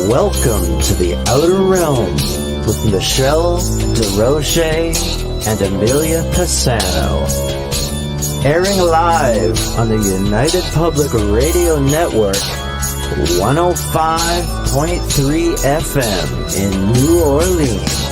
Welcome to the Outer Realm with Michelle DeRoche and Amelia Pisano. Airing live on the United Public Radio Network, 105.3 FM in New Orleans.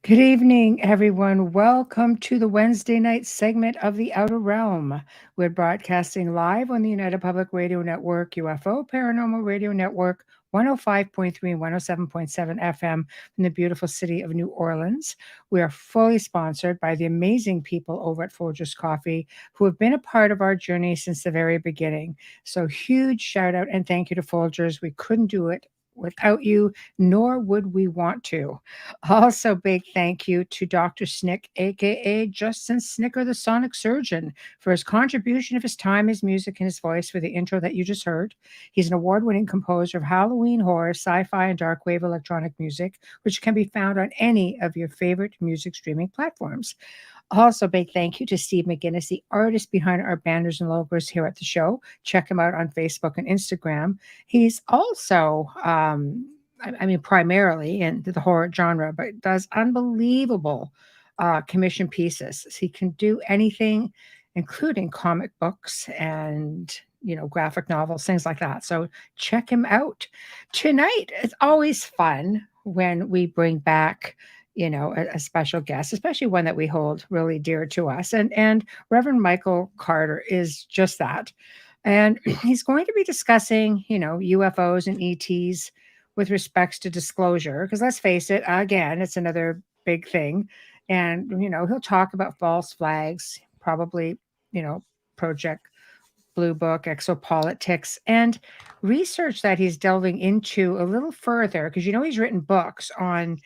Good evening, everyone. Welcome to the Wednesday night segment of The Outer Realm. We're broadcasting live on the United Public Radio Network, UFO Paranormal Radio Network, 105.3 and 107.7 FM from the beautiful city of New Orleans. We are fully sponsored by the amazing people over at Folgers Coffee who have been a part of our journey since the very beginning. So huge shout out and thank you to Folgers. We couldn't do it without you, nor would we want to. Also, big thank you to Dr. Snick, aka Justin Snicker, the Sonic Surgeon, for his contribution of his time, his music, and his voice for the intro that you just heard. He's an award-winning composer of Halloween horror, sci-fi, and dark wave electronic music, which can be found on any of your favorite music streaming platforms. Also, big thank you to Steve McGinnis, the artist behind our banners and logos here at the show. Check him out on Facebook and Instagram. He's also, primarily in the horror genre, but does unbelievable commission pieces. He can do anything, including comic books and, graphic novels, things like that. So check him out. Tonight, it's always fun when we bring back a special guest, especially one that we hold really dear to us. And Reverend Michael Carter is just that. And he's going to be discussing, UFOs and ETs with respects to disclosure. Because let's face it, again, it's another big thing. And, he'll talk about false flags, probably, Project Blue Book, Exopolitics, and research that he's delving into a little further. Because, he's written books on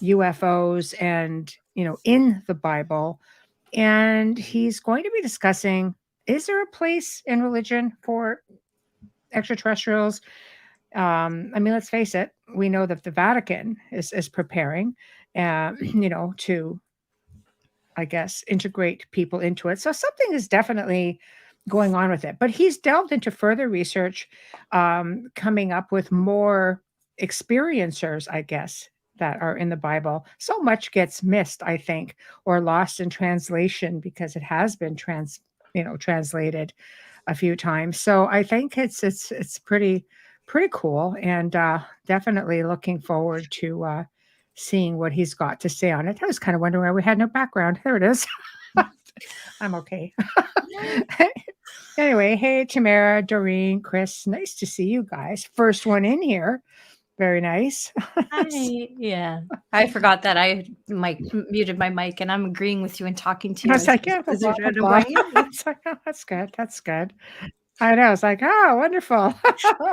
UFOs and, in the Bible. And he's going to be discussing, is there a place in religion for extraterrestrials? Let's face it, we know that the Vatican is preparing, to, I guess, integrate people into it. So something is definitely going on with it. But he's delved into further research, coming up with more experiencers, I guess, that are in the Bible. So much gets missed, I think, or lost in translation because it has been translated a few times. So I think it's pretty cool, and definitely looking forward to seeing what he's got to say on it. I was kind of wondering why we had no background. There it is. I'm okay. Anyway, hey, Tamara, Doreen, Chris, nice to see you guys. First one in here. Very nice. Yeah. I forgot that I muted my mic, and I'm agreeing with you and talking to you. I was like, yeah, that's like, oh, that's good. That's good. I know. It's like, oh, wonderful.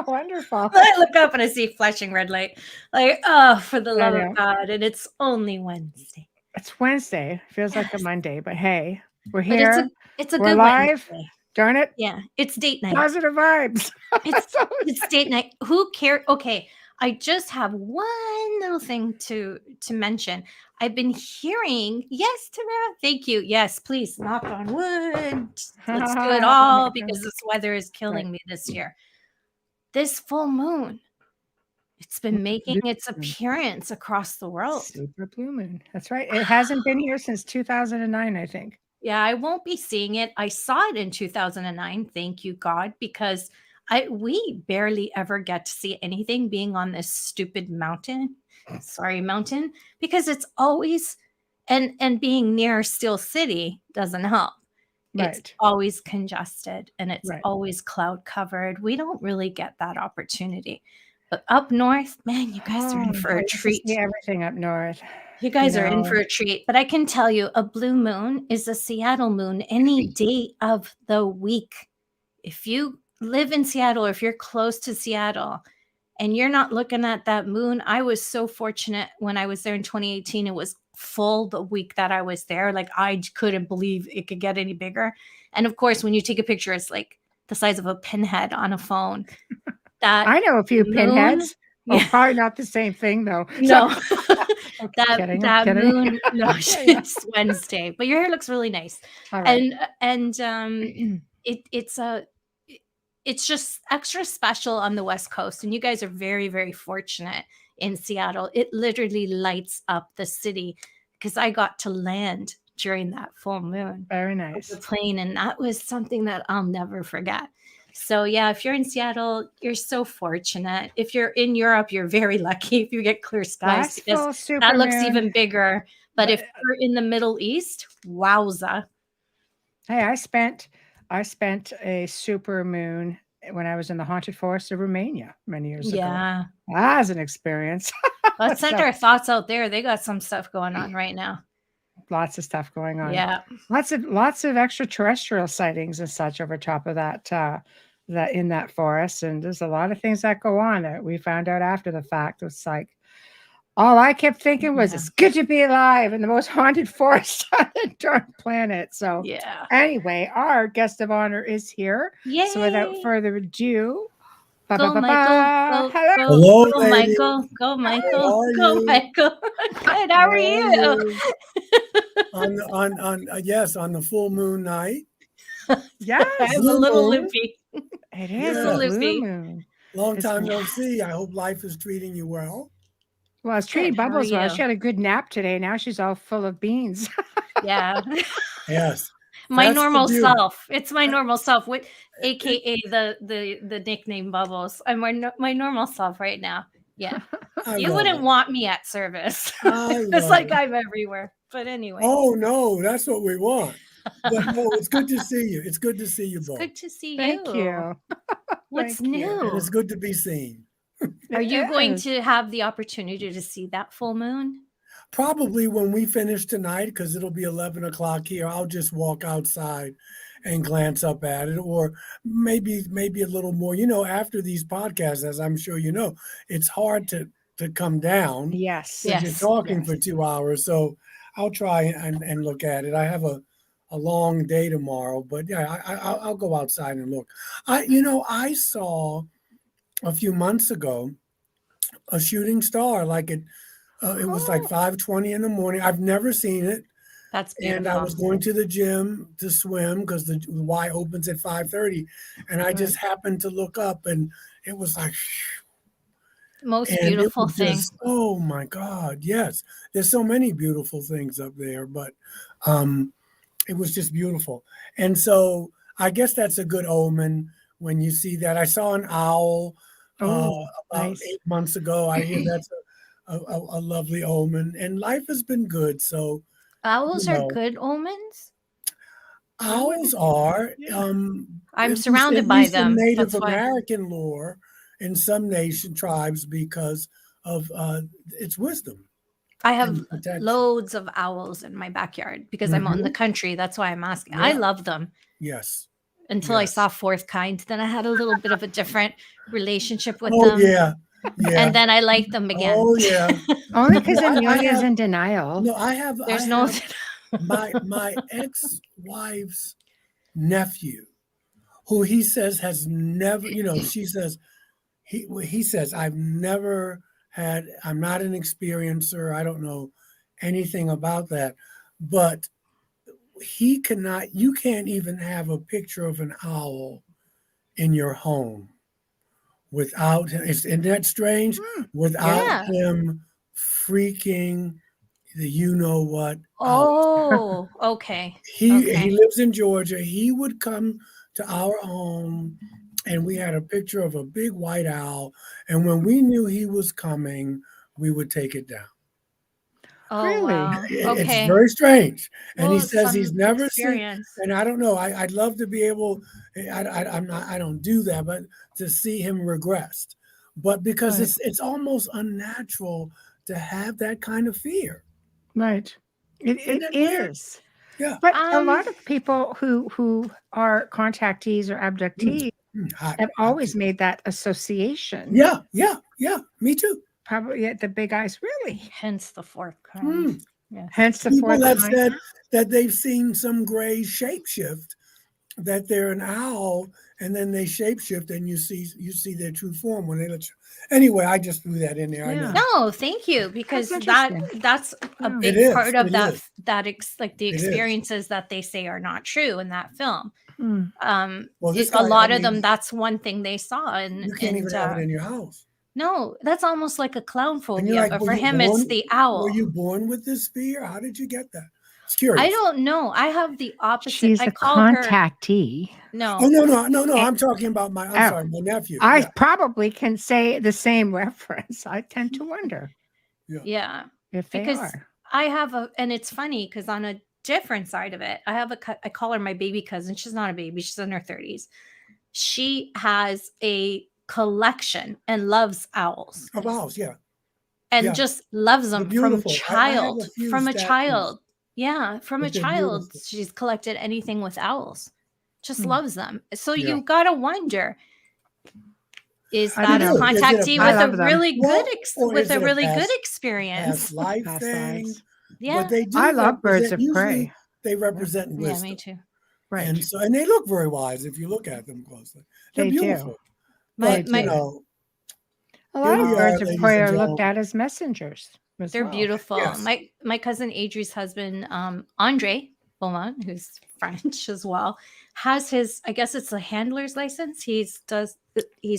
Wonderful. I look up and I see flashing red light. Like, oh, for the love of God. And it's only Wednesday. It's Wednesday. Feels like a Monday, but hey, we're here. It's a we're good live. Wednesday. Darn it. Yeah. It's date night. Positive vibes. It's date night. Who cares? Okay. I just have one little thing to mention. I've been hearing, yes, Tamara, thank you. Yes, please, knock on wood. Let's do it all because this weather is killing me this year. This full moon, it's been making its appearance across the world. Super blue moon. That's right. It hasn't been here since 2009, I think. Yeah, I won't be seeing it. I saw it in 2009. Thank you, God, because we barely ever get to see anything being on this stupid mountain. Sorry, mountain, because it's always and being near Steel City doesn't help. Right. It's always congested and it's always cloud covered. We don't really get that opportunity. But up north, man, you guys are in for a treat. See everything up north. You guys are in for a treat. But I can tell you, a blue moon is a Seattle moon any day of the week. If you live in Seattle, or if you're close to Seattle and you're not looking at that moon, I was so fortunate when I was there in 2018. It was full the week that I was there. Like I couldn't believe it could get any bigger. And of course, when you take a picture, it's like the size of a pinhead on a phone. That I know a few moon, pinheads. Oh, yeah. probably not the same thing though. No, Okay, kidding, I'm that kidding. moon. No, Yeah. it's Wednesday, but your hair looks really nice. All right. And it's just extra special on the West Coast, and you guys are very, very fortunate in Seattle. It literally lights up the city because I got to land during that full moon. Very With nice. the plane, and that was something that I'll never forget. So yeah, if you're in Seattle, you're so fortunate. If you're in Europe, you're very lucky if you get clear skies, Last because full super that looks moon. even bigger. But if you're in the Middle East, wowza. Hey, I spent a super moon when I was in the haunted forest of Romania many years ago. Yeah. That was an experience. Let's send So, our thoughts out there. They got some stuff going on right now. lots of stuff going on. Yeah. Lots of extraterrestrial sightings and such over top of that in that forest. And there's a lot of things that go on that we found out after the fact. It's like all I kept thinking was, Yeah. it's good to be alive in the most haunted forest on the darn planet. So Yeah. anyway, our guest of honor is here. Yay. So without further ado, Go, Michael. Go, hello. go, Hello, go, ladies. Michael. Go, How Michael. are Go, you? Michael. Good. How are you? On the full moon night. Yes, I'm a Blue little moon. loopy. it is Yeah. a blue Loopy. moon. Long It's time no nice. see. I hope life is treating you well. Well, it's treating Good. How are Bubbles well. you? She had a good nap today. Now she's all full of beans. Yeah. Yes. My That's the normal beauty. self. It's my normal self, with AKA the nickname Bubbles. I'm my normal self right now. Yeah. I You love wouldn't it. want me at service. I It's love like it. I'm everywhere. But anyway. Oh no, that's what we want. But no, it's good to see you. It's good to see you It's both. good to see Thank you. What's Thank you. And it's new? good to be seen. Are It you going is. to have the opportunity to see that full moon? Probably when we finish tonight, because it'll be 11 o'clock here, I'll just walk outside and glance up at it, or maybe a little more. You know, after these podcasts, as I'm sure you know, it's hard to come down Yes. because you're Yes. talking Yes. for 2 hours. So I'll try and look at it. I have a long day tomorrow, but yeah, I'll go outside and look. I saw a few months ago a shooting star, like it was like 5:20 in the morning. I've never seen it. That's And I was beautiful. going to the gym to swim because the Y opens at 5:30. And I just happened to look up, and it was like, Most and it beautiful was thing. just, oh my God, yes. There's so many beautiful things up there, but it was just beautiful. And so I guess that's a good omen when you see that. I saw an owl Oh, about nice. 8 months ago. I hear that's a lovely omen, and life has been good. So Owls you are know, good omens. owls are, I'm at surrounded by least in them. Native That's why. American lore, in some nation tribes, because of its wisdom I have and protection. loads of owls in my backyard because I'm out in the country. That's why I'm asking. I Yeah. love them Yes. until I Yes. saw fourth kind. Then I had a little bit of a different relationship with Oh them. yeah. Yeah. And then I liked them again. Oh yeah. Only because No, I Amelia's have- in denial. No, I have. There's I no. have my ex-wife's nephew, who he says has never. She says he says I've never had. I'm not an experiencer. I don't know anything about that, but he cannot. You can't even have a picture of an owl in your home without him. Isn't that strange? Without Yeah. him freaking the you know what out. Oh, okay. He Okay. lives in Georgia. He would come to our home, and we had a picture of a big white owl. And when we knew he was coming, we would take it down. Oh, Really? wow. It's Okay. very strange. And he Well, says he's some never experience. seen. And I don't know. I'd love to be able. I'm not. I don't do that, but to see him regressed. But because Right. it's almost unnatural to have that kind of fear. Right. Isn't It that weird? is. Yeah. But a lot of people who are contactees or abductees Hot. have always made that association. Yeah. Me too. Probably at the big eyes. Really? Hence the fourth kind. Yes. Hence the People fourth have line. said that they've seen some gray shapeshift, that they're an owl, and then they shapeshift, and you see their true form when they let you. Anyway, I just threw that in there. I Yeah. know. No, thank you, because interesting. that's a Yeah. big It is, part of it that is. like the It is. experiences that they say are not true in that film. Mm. Well, this A guy, lot I of them, mean, that's one thing they saw, and you can't even have it in your house. no, that's almost like a clown And you're phobia, like, but were for you him, it's born- the owl. Were you born with this fear? How did you get that? It's curious. I don't know. I have the opposite. She's I a call her contactee. no. Oh no! I'm talking about my. I'm Oh. sorry, my nephew. I Yeah. probably can say the same reference. I tend to wonder Yeah, if they because are. I have and it's funny because on a different side of it, I have I call her my baby cousin. She's not a baby. She's in her 30s. She has a collection and loves owls. Of owls, yeah. And Yeah. just loves them They're from beautiful. I have child. a few From a statues, child. Yeah, from a but they're child, beautiful. she's collected anything with owls. Just Hmm. loves them. So Yeah. you gotta wonder, is I that don't a know. Is it a contactee I with a love them. really Well, good or is with a it a really good past experience? life Past thing? lives. Yeah. But they do. I love birds represent- of usually prey. They represent Yeah, wisdom. me too. Right. And they look very wise if you look at them closely. They're They do. beautiful. My- But my- you know, A lot Here of we birds are, of ladies prey and are looked gentlemen. at as messengers. As They're well. beautiful. Yes. My cousin Adri's husband, Andre Beaumont, who's French as well, has his, I guess it's a handler's license. He's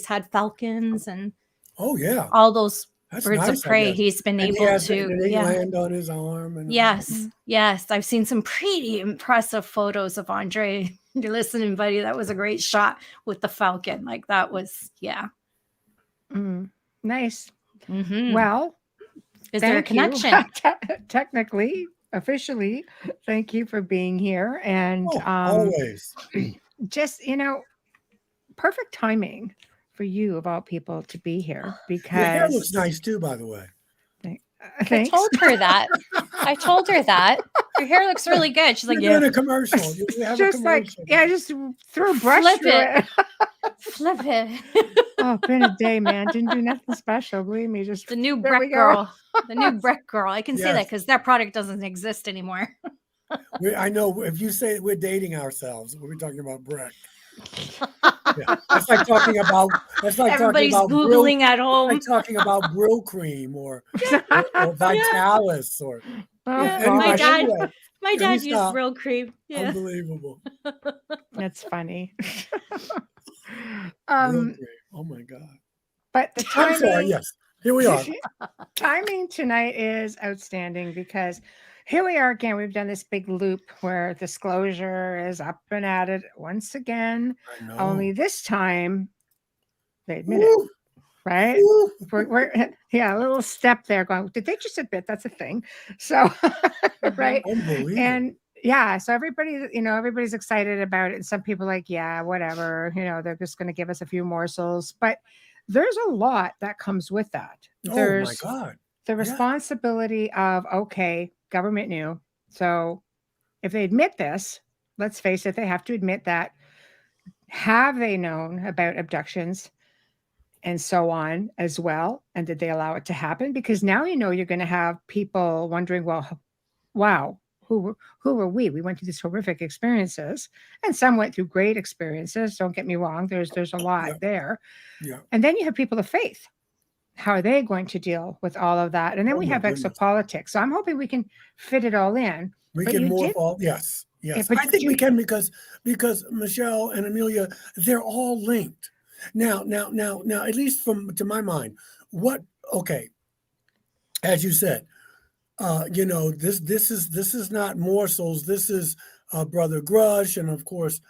had falcons and oh yeah, all those that's birds nice. of prey. I guess. He's been And he able has to, an land on his arm. And Yes, yes. I've seen some pretty impressive photos of Andre. You're listening, buddy. That was a great shot with the falcon. Like that was, yeah. Mm. Nice. Mhm. Well, Is there a thank you. connection? Technically, officially, thank you for being here. And Oh, always. just, perfect timing for you, of all people, to be here because Your hair looks nice too, by the way. I Thanks. told her that. I told her that. Your hair looks really good. She's like, You're yeah, doing a commercial. You have a Just like, commercial. yeah, just threw a brush Flip through it. it. flip it. Oh, been a day, man. Didn't do nothing special. Believe me, just The new there we Breck go. girl. The new Breck girl. I can say that Yes. because that product doesn't exist anymore. I know if you say we're dating ourselves, we're talking about Breck. Yeah. That's like talking about. That's like Everybody's talking about Googling at Brill, home. like talking about Brill Cream or Vitalis or. Oh, Yeah, My anyway, dad- anyway, My Can we dad used stop? Brill cream. Yeah. Unbelievable. that's funny. Brill Cream. Oh my God. But the I'm sorry. timing, Yes. Here we are. timing tonight is outstanding because here we are again. We've done this big loop where disclosure is up and at it once again. I know. Only this time they admit it, Woo, right? woo. We're a little step there going, did they just admit that's a thing? So, right. Unbelievable. And yeah, so everybody's excited about it. And some people are like, yeah, whatever, they're just going to give us a few morsels, but there's a lot that comes with that. Oh my There's God. the responsibility of, okay, government knew. So if they admit this, let's face it, they have to admit that. Have they known about abductions and so on as well? And did they allow it to happen? Because now you're going to have people wondering, well, wow, who were we? We went through these horrific experiences, and some went through great experiences. Don't get me wrong. There's a lot there. Yeah. And then you have people of faith. How are they going to deal with all of that? And then Oh we my have goodness. exopolitics. So I'm hoping we can fit it all in. We But can you morph did- all. Yes. Yes. but I think we you- can because Michelle and Amelia, they're all linked. Now, at least to my mind, okay, as you said, this is not morsels. This is Brother Grush, and of course,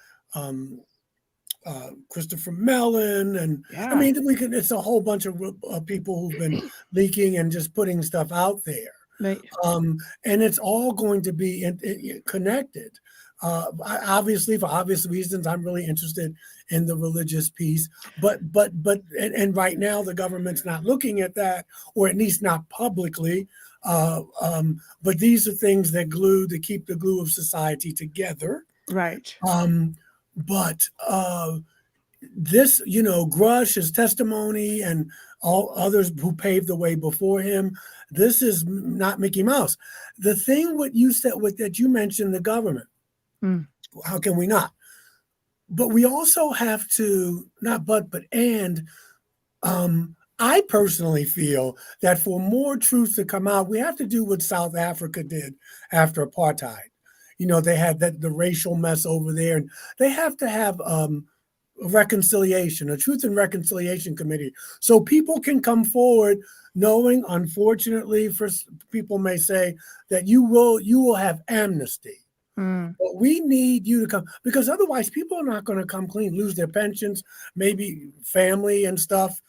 Christopher Mellon, and I mean, it's a whole bunch of people who've been leaking and just putting stuff out there. Right. And it's all going to be connected. Obviously, for obvious reasons, I'm really interested in the religious piece, but right now the government's not looking at that, or at least not publicly. But these are things that keep the glue of society together. Right. But this, Grush, his testimony, and all others who paved the way before him. This is not Mickey Mouse. The thing what you said with that you mentioned the government. How can we not? But we also have to I personally feel that for more truth to come out, we have to do what South Africa did after apartheid. You know, they had the racial mess over there, and they have to have a Truth and Reconciliation Committee, so people can come forward knowing, unfortunately, for people may say that you will have amnesty. But we need you to come, because otherwise people are not going to come clean, lose their pensions, maybe family and stuff.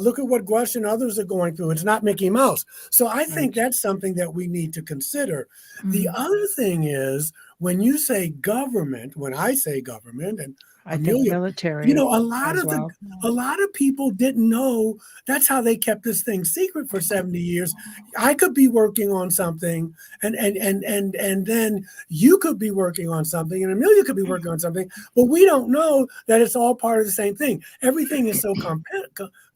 Look at what Grush and others are going through. It's not Mickey Mouse. So I think that's something that we need to consider. The other thing is, when you say government, when I say government, and I think military. You know, a lot of people didn't know. That's how they kept this thing secret for 70 years. I could be working on something, and then you could be working on something, and Amelia could be working on something, but we don't know that it's all part of the same thing. Everything is so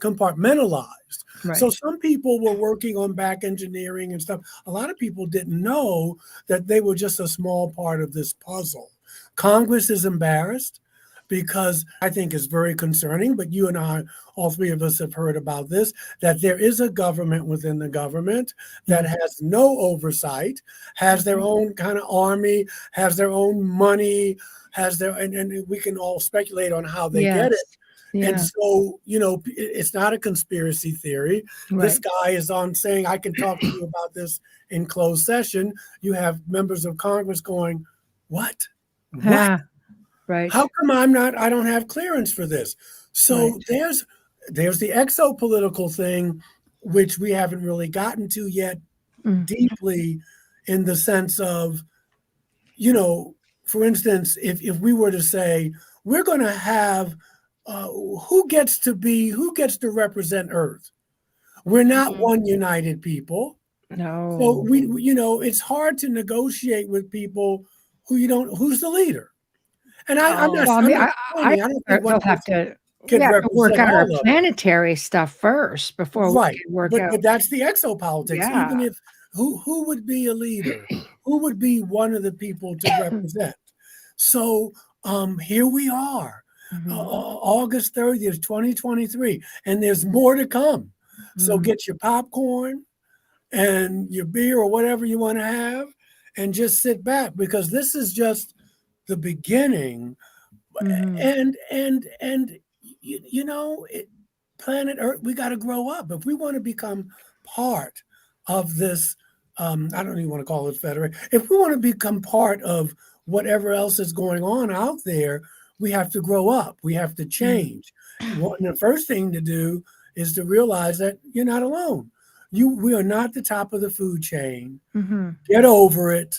compartmentalized. Right. So some people were working on back engineering and stuff. A lot of people didn't know that they were just a small part of this puzzle. Congress is embarrassed, because I think it's very concerning, but you and I, all three of us have heard about this, that there is a government within the government that has no oversight, has their own kind of army, has their own money, has their, and we can all speculate on how they get it. Yeah. And so, you know, it's not a conspiracy theory. Right. This guy is on saying, I can talk to you about this in closed session. You have members of Congress going, what? Right. How come I don't have clearance for this? So there's the exopolitical thing, which we haven't really gotten to yet deeply, in the sense of, you know, for instance, if we were to say, we're going to have, who gets to represent Earth? We're not one united people. No. So we, you know, it's hard to negotiate with people who's the leader. And I don't think they'll have to work out our planetary stuff first before we can work out. But that's the exopolitics. Yeah. Even if who would be a leader, who would be one of the people to represent. So here we are, August 30th, 2023, and there's more to come. So get your popcorn and your beer or whatever you want to have, and just sit back, because this is just the beginning. And you know, planet Earth, we got to grow up if we want to become part of this. I don't even want to call it federation. If we want to become part of whatever else is going on out there, we have to grow up. We have to change. And the first thing to do is to realize that you're not alone. We are not the top of the food chain. Get over it.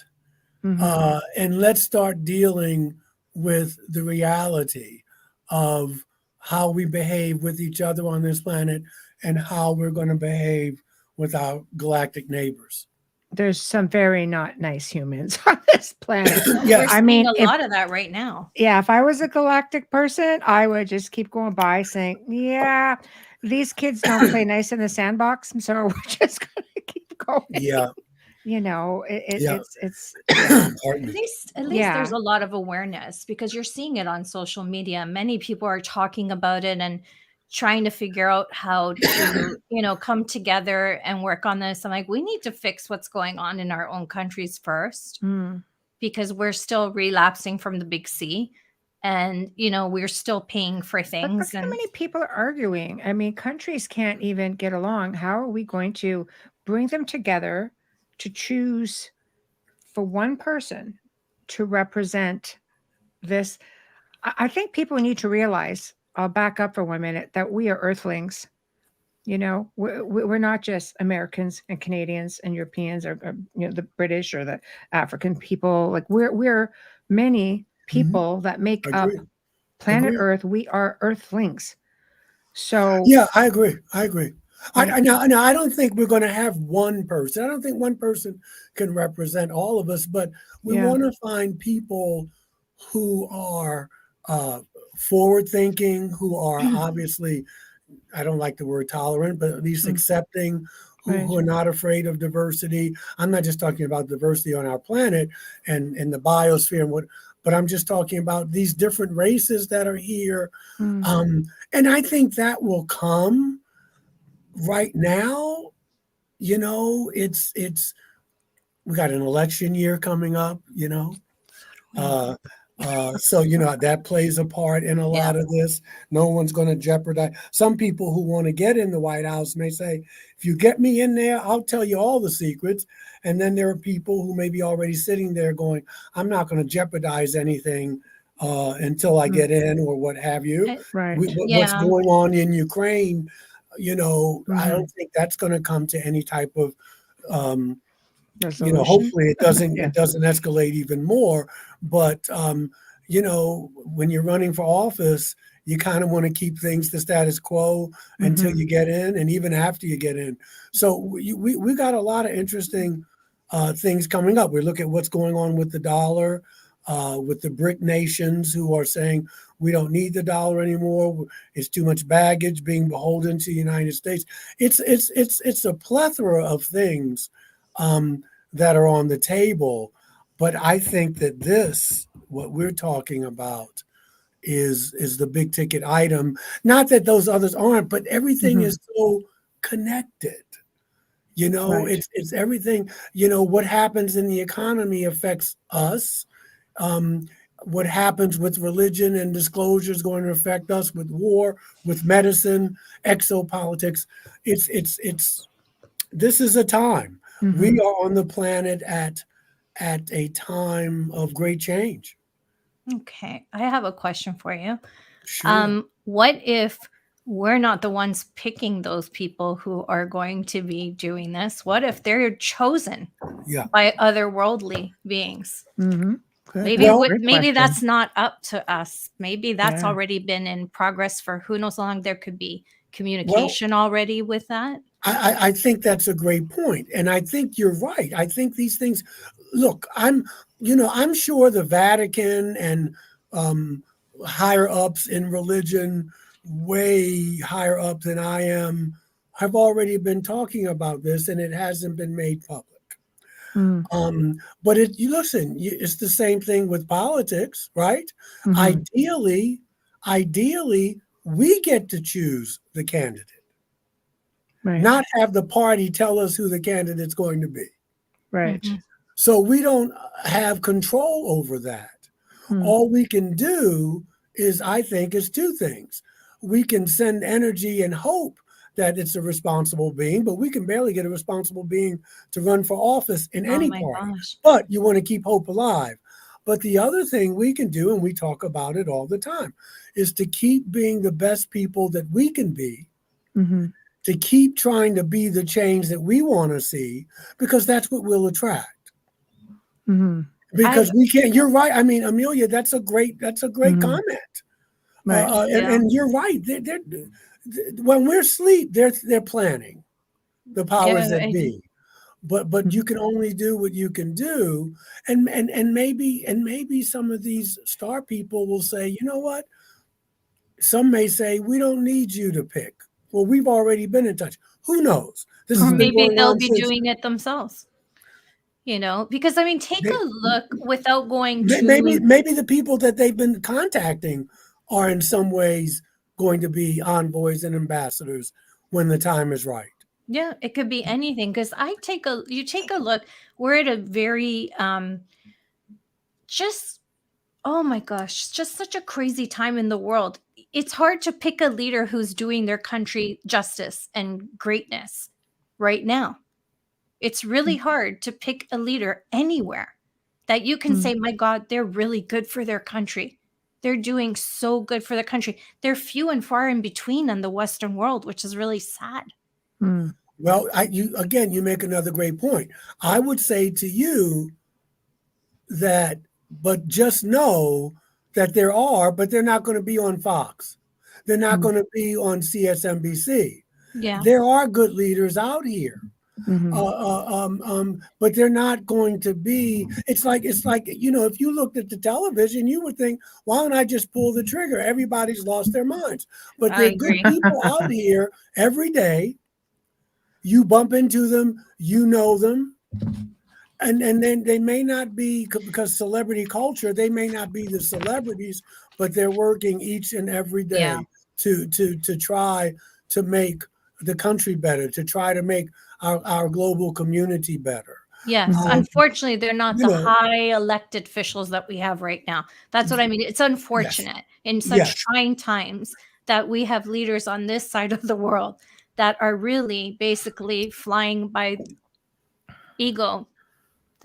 And let's start dealing with the reality of how we behave with each other on this planet and how we're going to behave with our galactic neighbors. There's some very not nice humans on this planet. Yes. I mean, a lot of that right now. Yeah, if I was a galactic person, I would just keep going by saying, yeah, these kids don't play nice in the sandbox, so we're just going to keep going. Yeah. You know, it's at least there's a lot of awareness, because you're seeing it on social media. Many people are talking about it and trying to figure out how to, you know, come together and work on this. I'm like, we need to fix what's going on in our own countries first, because we're still relapsing from the big C. And, you know, we're still paying for things. But look how many people are arguing. I mean, countries can't even get along. How are we going to bring them together to choose for one person to represent this? I think people need to realize, I'll back up for 1 minute, that we are earthlings. You know, we're not just Americans and Canadians and Europeans, or you know, the British or the African people. Like we're many people that make up planet Earth. We are earthlings. So yeah, I agree. I don't think we're going to have one person. I don't think one person can represent all of us, but we want to find people who are forward thinking, who are obviously I don't like the word tolerant, but at least accepting, who are not afraid of diversity. I'm not just talking about diversity on our planet and the biosphere and what, but I'm just talking about these different races that are here. And I think that will come right now. You know, it's we got an election year coming up, you know. So, you know, that plays a part in a lot of this. No one's going to jeopardize. Some people who want to get in the White House may say, if you get me in there, I'll tell you all the secrets. And then there are people who may be already sitting there going, I'm not going to jeopardize anything until I get in or what have you. Right. What's going on in Ukraine, you know, I don't think that's going to come to any type of you know, hopefully it doesn't escalate even more. But you know, when you're running for office, you kind of want to keep things the status quo until you get in, and even after you get in. So we got a lot of interesting things coming up. We look at what's going on with the dollar, with the BRIC nations who are saying we don't need the dollar anymore. It's too much baggage being beholden to the United States. It's a plethora of things that are on the table. But I think that this, what we're talking about, is the big ticket item. Not that those others aren't, but everything is so connected. You know, it's everything. You know, what happens in the economy affects us. What happens with religion and disclosure is going to affect us, with war, with medicine, exopolitics. This is a time. We are on the planet at a time of great change. Okay, I have a question for you. Sure. What if we're not the ones picking those people who are going to be doing this? What if they're chosen by otherworldly beings? Maybe that's not up to us. Maybe that's already been in progress for who knows how long. There could be communication already with that. I think that's a great point. And I think you're right. I think these things, look, I'm sure the Vatican and higher ups in religion, way higher up than I am, have already been talking about this, and it hasn't been made public. But it's the same thing with politics, right? Ideally, we get to choose the candidate. Not have the party tell us who the candidate's going to be. Right. So we don't have control over that. All we can do is two things. We can send energy and hope that it's a responsible being, but we can barely get a responsible being to run for office in any party. But you want to keep hope alive. But the other thing we can do, and we talk about it all the time, is to keep being the best people that we can be, to keep trying to be the change that we want to see, because that's what we'll attract. Because we can't. You're right. I mean, Amelia, that's a great comment. And you're right. When we're asleep, they're planning, the powers that be. But you can only do what you can do, and maybe some of these star people will say, you know what? Some may say, we don't need you to pick. Well, we've already been in touch. Who knows? Or maybe they'll be doing it themselves. You know, because I mean, take a look without going to maybe the people that they've been contacting are in some ways going to be envoys and ambassadors when the time is right. Yeah, it could be anything. Because you take a look, we're at a very oh my gosh, just such a crazy time in the world. It's hard to pick a leader who's doing their country justice and greatness right now. It's really hard to pick a leader anywhere that you can say, my God, they're really good for their country. They're doing so good for the country. They're few and far in between in the Western world, which is really sad. Well, you make another great point. I would say to you that, but just know that there are, but they're not going to be on Fox. They're not going to be on CSNBC. Yeah. There are good leaders out here. But they're not going to be. It's like if you looked at the television, you would think, why don't I just pull the trigger? Everybody's lost their minds. But I there are good agree. people out here every day. You bump into them, you know them, and then they may not be, because celebrity culture, they may not be the celebrities, but they're working each and every day to try to make the country better, to try to make our global community better. Yes. Unfortunately, they're not the high elected officials that we have right now. That's what I mean. It's unfortunate in such trying times that we have leaders on this side of the world that are really basically flying by ego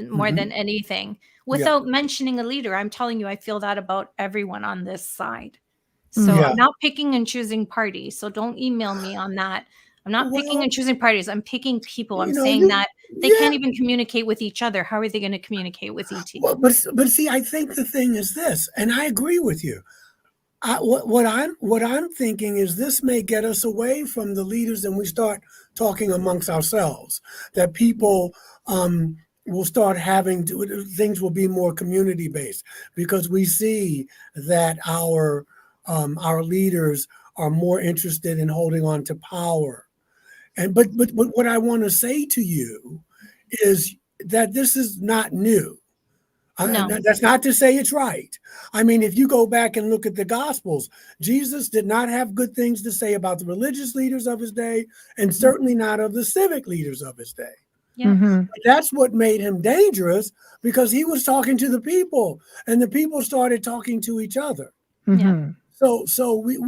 more than anything, without mentioning a leader. I'm telling you, I feel that about everyone on this side. So I'm not picking and choosing parties. So don't email me on that. I'm not picking and choosing parties. I'm picking people. I'm saying that they can't even communicate with each other. How are they going to communicate with ET? Well, but see, I think the thing is this, and I agree with you. What I'm thinking is this may get us away from the leaders, and we start talking amongst ourselves. That people will start having things will be more community based, because we see that our leaders are more interested in holding on to power. And but what I want to say to you is that this is not new. No. That's not to say it's right. I mean, if you go back and look at the Gospels, Jesus did not have good things to say about the religious leaders of his day, and certainly not of the civic leaders of his day. Yeah. That's what made him dangerous, because he was talking to the people, and the people started talking to each other. Yeah. So we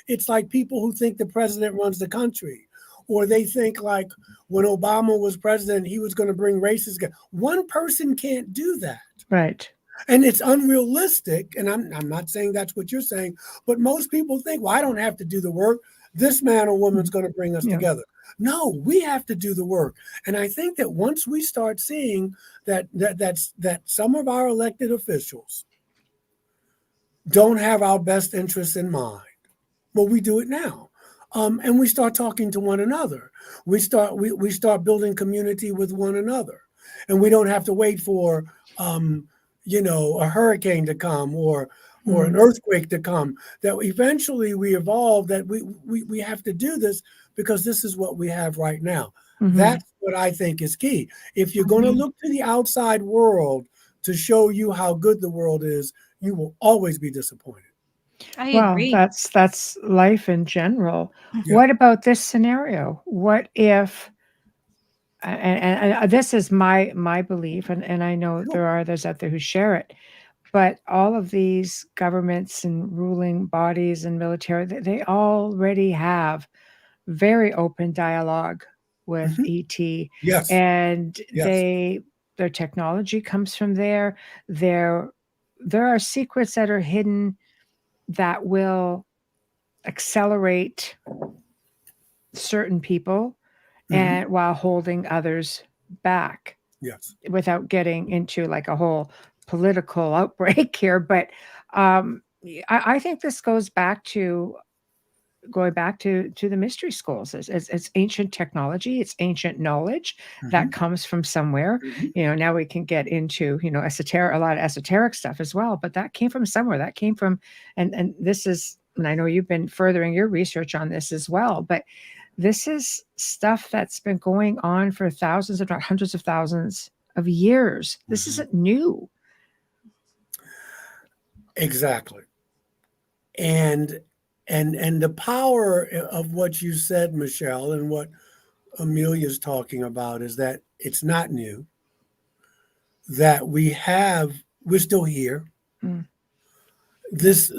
it's like people who think the president runs the country, or they think like when Obama was president, he was going to bring races. One person can't do that. Right. And it's unrealistic. And I'm not saying that's what you're saying, but most people think, well, I don't have to do the work. This man or woman's going to bring us together. No, we have to do the work. And I think that once we start seeing that some of our elected officials don't have our best interests in mind, well, we do it now. And we start talking to one another. We start building community with one another, and we don't have to wait for a hurricane to come or an earthquake to come. That eventually we evolve. That we have to do this because this is what we have right now. That's what I think is key. If you're going to look to the outside world to show you how good the world is, you will always be disappointed. I agree. That's life in general. Yeah. What about this scenario? What if, and this is my belief, and I know there are others out there who share it, but all of these governments and ruling bodies and military, they already have very open dialogue with ET. Yes. And their technology comes from there. There are secrets that are hidden that will accelerate certain people and while holding others back. Yes. Without getting into like a whole political outbreak here. But I think this goes back to the mystery schools. It's ancient technology, it's ancient knowledge that comes from somewhere. Now we can get into a lot of esoteric stuff as well, but that came from somewhere. That came from, and this is, and I know you've been furthering your research on this as well, but this is stuff that's been going on for thousands, if not hundreds of thousands of years. This isn't new. Exactly. And the power of what you said, Michelle, and what Amelia's talking about is that it's not new, that we're still here. This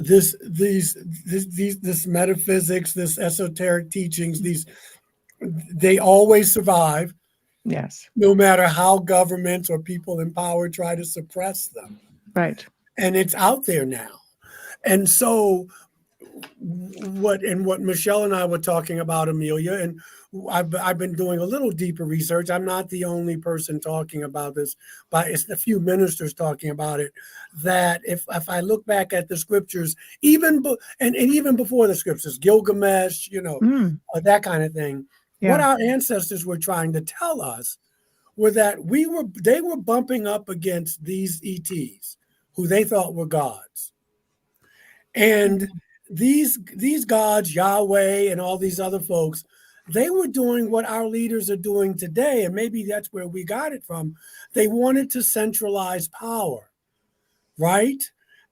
metaphysics, this esoteric teachings, they always survive. Yes. No matter how governments or people in power try to suppress them. Right. And it's out there now. And so what Michelle and I were talking about, Amelia, and I've been doing a little deeper research. I'm not the only person talking about this, but it's a few ministers talking about it, that if I look back at the scriptures, even before the scriptures, Gilgamesh, that kind of thing, What our ancestors were trying to tell us were that they were bumping up against these ETs who they thought were gods. And these gods, Yahweh and all these other folks, they were doing what our leaders are doing today, and maybe that's where we got it from. They wanted to centralize power, right?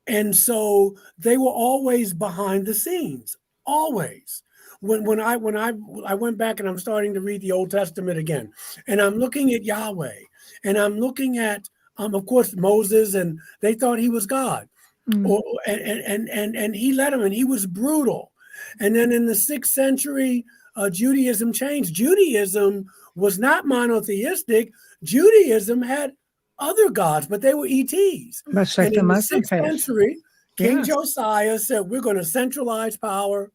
And so they were always behind the scenes, always. When I went back and I'm starting to read the Old Testament again, and I'm looking at Yahweh, and I'm looking at, of course, Moses, and they thought he was God. And he led them, and he was brutal. And then in the 6th century, Judaism changed. Judaism was not monotheistic. Judaism had other gods, but they were ETs. Much like and the in the Muslim 6th faith. century, King Josiah said, we're going to centralize power.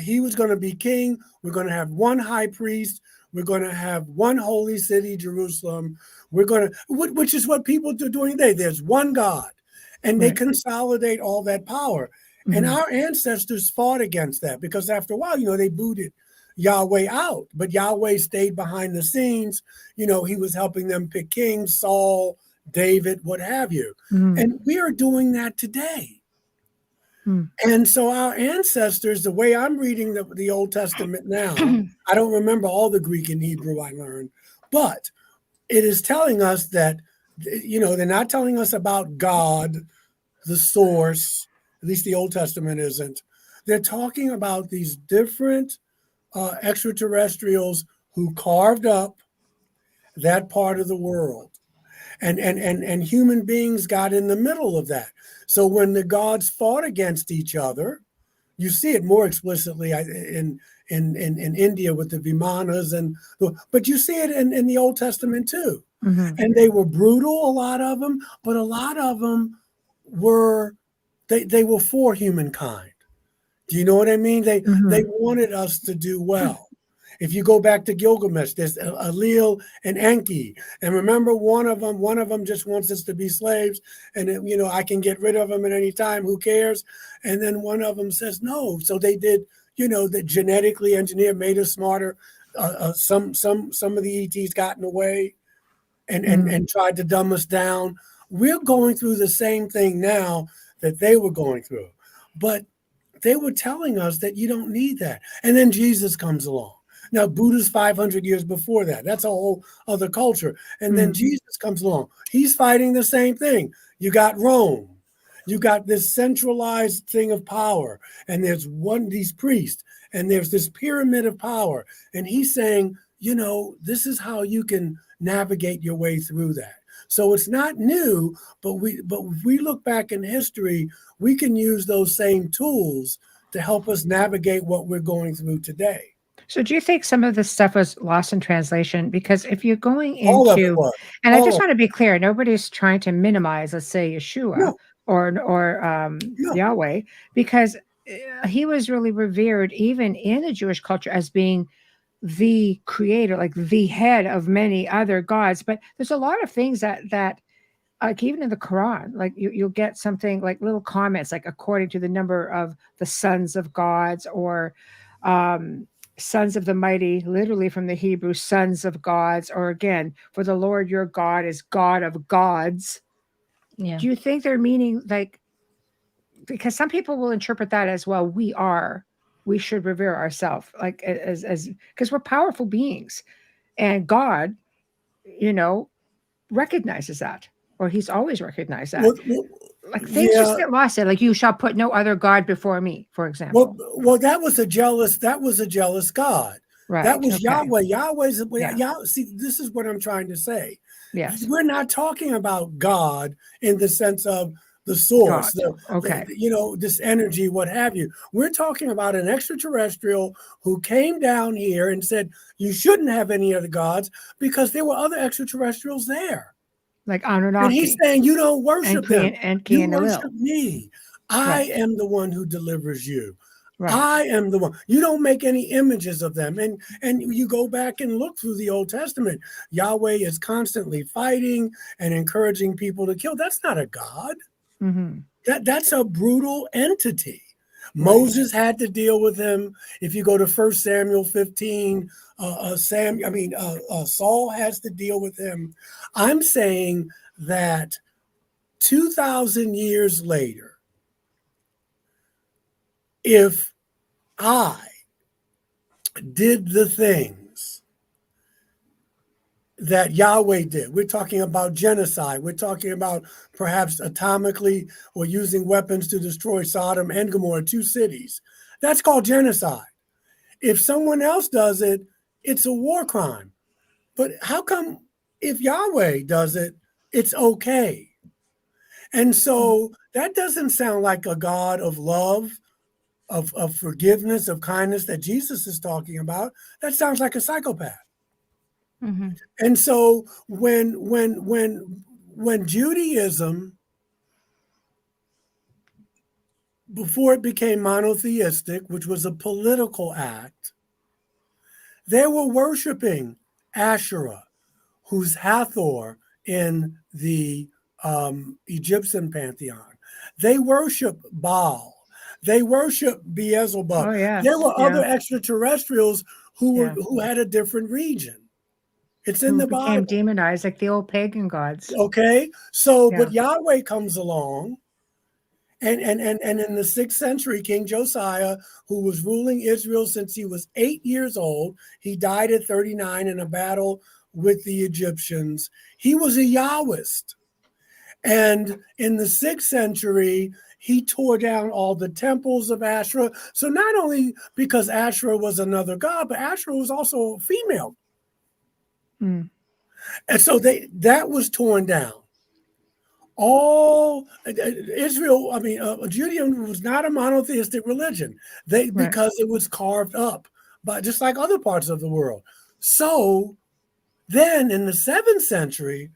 He was going to be king. We're going to have one high priest. We're going to have one holy city, Jerusalem. We're going to, which is what people are doing today. There's one God, and they consolidate all that power. And our ancestors fought against that because after a while, they booted Yahweh out, but Yahweh stayed behind the scenes. He was helping them pick kings, Saul, David, what have you. And we are doing that today. And so our ancestors, the way I'm reading the Old Testament now, I don't remember all the Greek and Hebrew I learned, but it is telling us that, they're not telling us about God, the source, at least the Old Testament isn't. They're talking about these different extraterrestrials who carved up that part of the world. And human beings got in the middle of that. So when the gods fought against each other, you see it more explicitly in India with the Vimanas, but you see it in the Old Testament too. And they were brutal, a lot of them, but a lot of them were they were for humankind. Do you know what I mean? They wanted us to do well. If you go back to Gilgamesh, there's Alil and Enki. And remember, one of them just wants us to be slaves. And, I can get rid of them at any time. Who cares? And then one of them says no. So they did, the genetically engineered, made us smarter. Some of the ETs got in the way and tried to dumb us down. We're going through the same thing now that they were going through. But they were telling us that you don't need that. And then Jesus comes along. Now, Buddha's 500 years before that. That's a whole other culture. And then Jesus comes along. He's fighting the same thing. You got Rome. You got this centralized thing of power. And there's these priests. And there's this pyramid of power. And he's saying, this is how you can navigate your way through that. So it's not new, but if we look back in history, we can use those same tools to help us navigate what we're going through today. So do you think some of this stuff was lost in translation? Because if you're going into, and I just want to be clear, nobody's trying to minimize, let's say, Yeshua or Yahweh, because he was really revered even in the Jewish culture as being the creator, like the head of many other gods. But there's a lot of things that like even in the Quran, like you'll get something like little comments, like according to the number of the sons of gods, or sons of the mighty, literally from the Hebrew, sons of gods, or again, for the Lord your God is God of gods. Yeah. Do you think they're meaning like, because some people will interpret that as, well, we should revere ourselves, like as because we're powerful beings, and God, recognizes that, or he's always recognized that. Like things just get lost there. Like, you shall put no other God before me, for example. Well, that was a jealous God. Right. That was Yahweh. Yahweh's. See, this is what I'm trying to say. Yes. We're not talking about God in the sense of the source, this energy, what have you. We're talking about an extraterrestrial who came down here and said, you shouldn't have any other gods because there were other extraterrestrials there. Like Anunnaki. And he's saying, you don't worship them. You and worship me. I am the one who delivers you. Right. I am the one. You don't make any images of them. And you go back and look through the Old Testament. Yahweh is constantly fighting and encouraging people to kill. That's not a God. That's a brutal entity. Moses had to deal with him. If you go to 1 Samuel 15, Saul has to deal with him. I'm saying that 2,000 years later, if I did the things that Yahweh did, we're talking about genocide, we're talking about perhaps atomically or using weapons to destroy Sodom and Gomorrah, 2 cities. That's called genocide. If someone else does it, it's a war crime. But how come if Yahweh does it, it's okay? And so that doesn't sound like a God of love, of forgiveness, of kindness that Jesus is talking about. That sounds like a psychopath. Mm-hmm. And so when Judaism, before it became monotheistic, which was a political act, they were worshiping Asherah, who's Hathor in the Egyptian pantheon. They worship Baal. They worship Beelzebub. Oh, yes. There were Yeah. other extraterrestrials who were Yeah. who had a different region. It's in Who the became Bible. demonized like the old pagan gods. Okay, so Yeah. but Yahweh comes along, and in the 6th century, King Josiah, who was ruling Israel since he was 8 years old, he died at 39 in a battle with the Egyptians. He was a Yahwist. And in the 6th century, he tore down all the temples of Asherah. So not only because Asherah was another god, but Asherah was also female. Mm. And so that was torn down. All Israel, Judaism was not a monotheistic religion. Because it was carved up by just like other parts of the world. So then in the 7th century,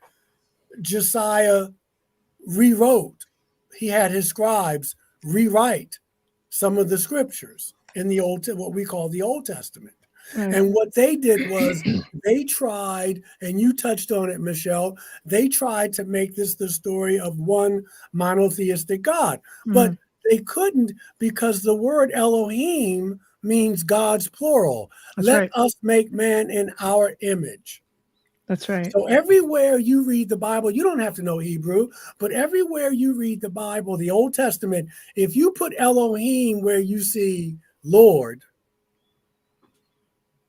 Josiah rewrote. He had his scribes rewrite some of the scriptures in the what we call the Old Testament. Right. And what they did was they tried, and you touched on it, Michelle, they tried to make this the story of one monotheistic God. But they couldn't, because the word Elohim means God's plural. That's Let right. us make man in our image. That's right. So everywhere you read the Bible, you don't have to know Hebrew, but everywhere you read the Bible, the Old Testament, if you put Elohim where you see Lord,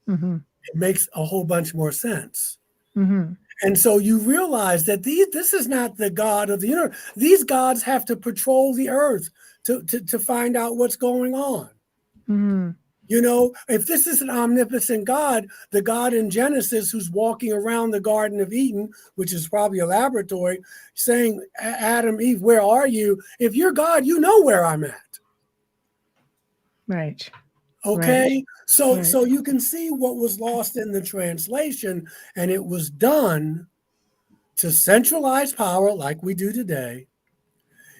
it makes a whole bunch more sense. And so you realize that this is not the God of the universe. These gods have to patrol the earth to find out what's going on. You know, if this is an omnipotent God, the God in Genesis who's walking around the Garden of Eden, which is probably a laboratory, saying, Adam, Eve, where are you? If you're God, you know where I'm at. Right. Okay, Right. so you can see what was lost in the translation, and it was done to centralize power like we do today.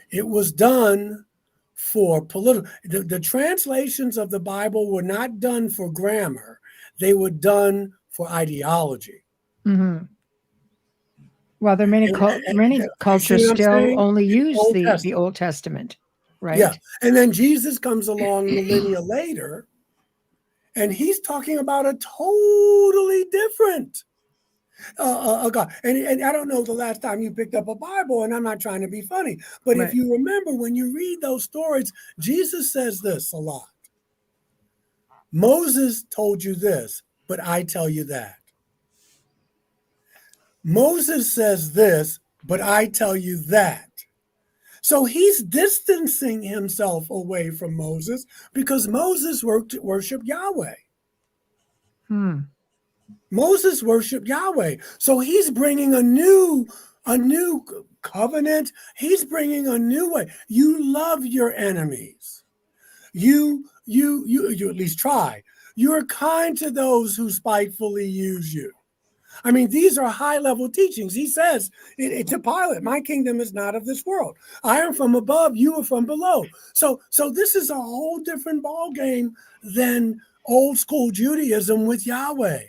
It was done for political. The translations of the Bible were not done for grammar; they were done for ideology. Well, there are many cultures still only use the Old Testament, right? Yeah, and then Jesus comes along millennia later. And he's talking about a totally different God. And I don't know the last time you picked up a Bible, and I'm not trying to be funny, but if you remember, when you read those stories, Jesus says this a lot. Moses told you this, but I tell you that. Moses says this, but I tell you that. So he's distancing himself away from Moses because Moses worshiped Yahweh. Moses worshiped Yahweh. So he's bringing a new covenant. He's bringing a new way. You love your enemies. You at least try. You're kind to those who spitefully use you. I mean, these are high-level teachings. He says to Pilate, my kingdom is not of this world. I am from above, you are from below. So this is a whole different ballgame than old school Judaism with Yahweh.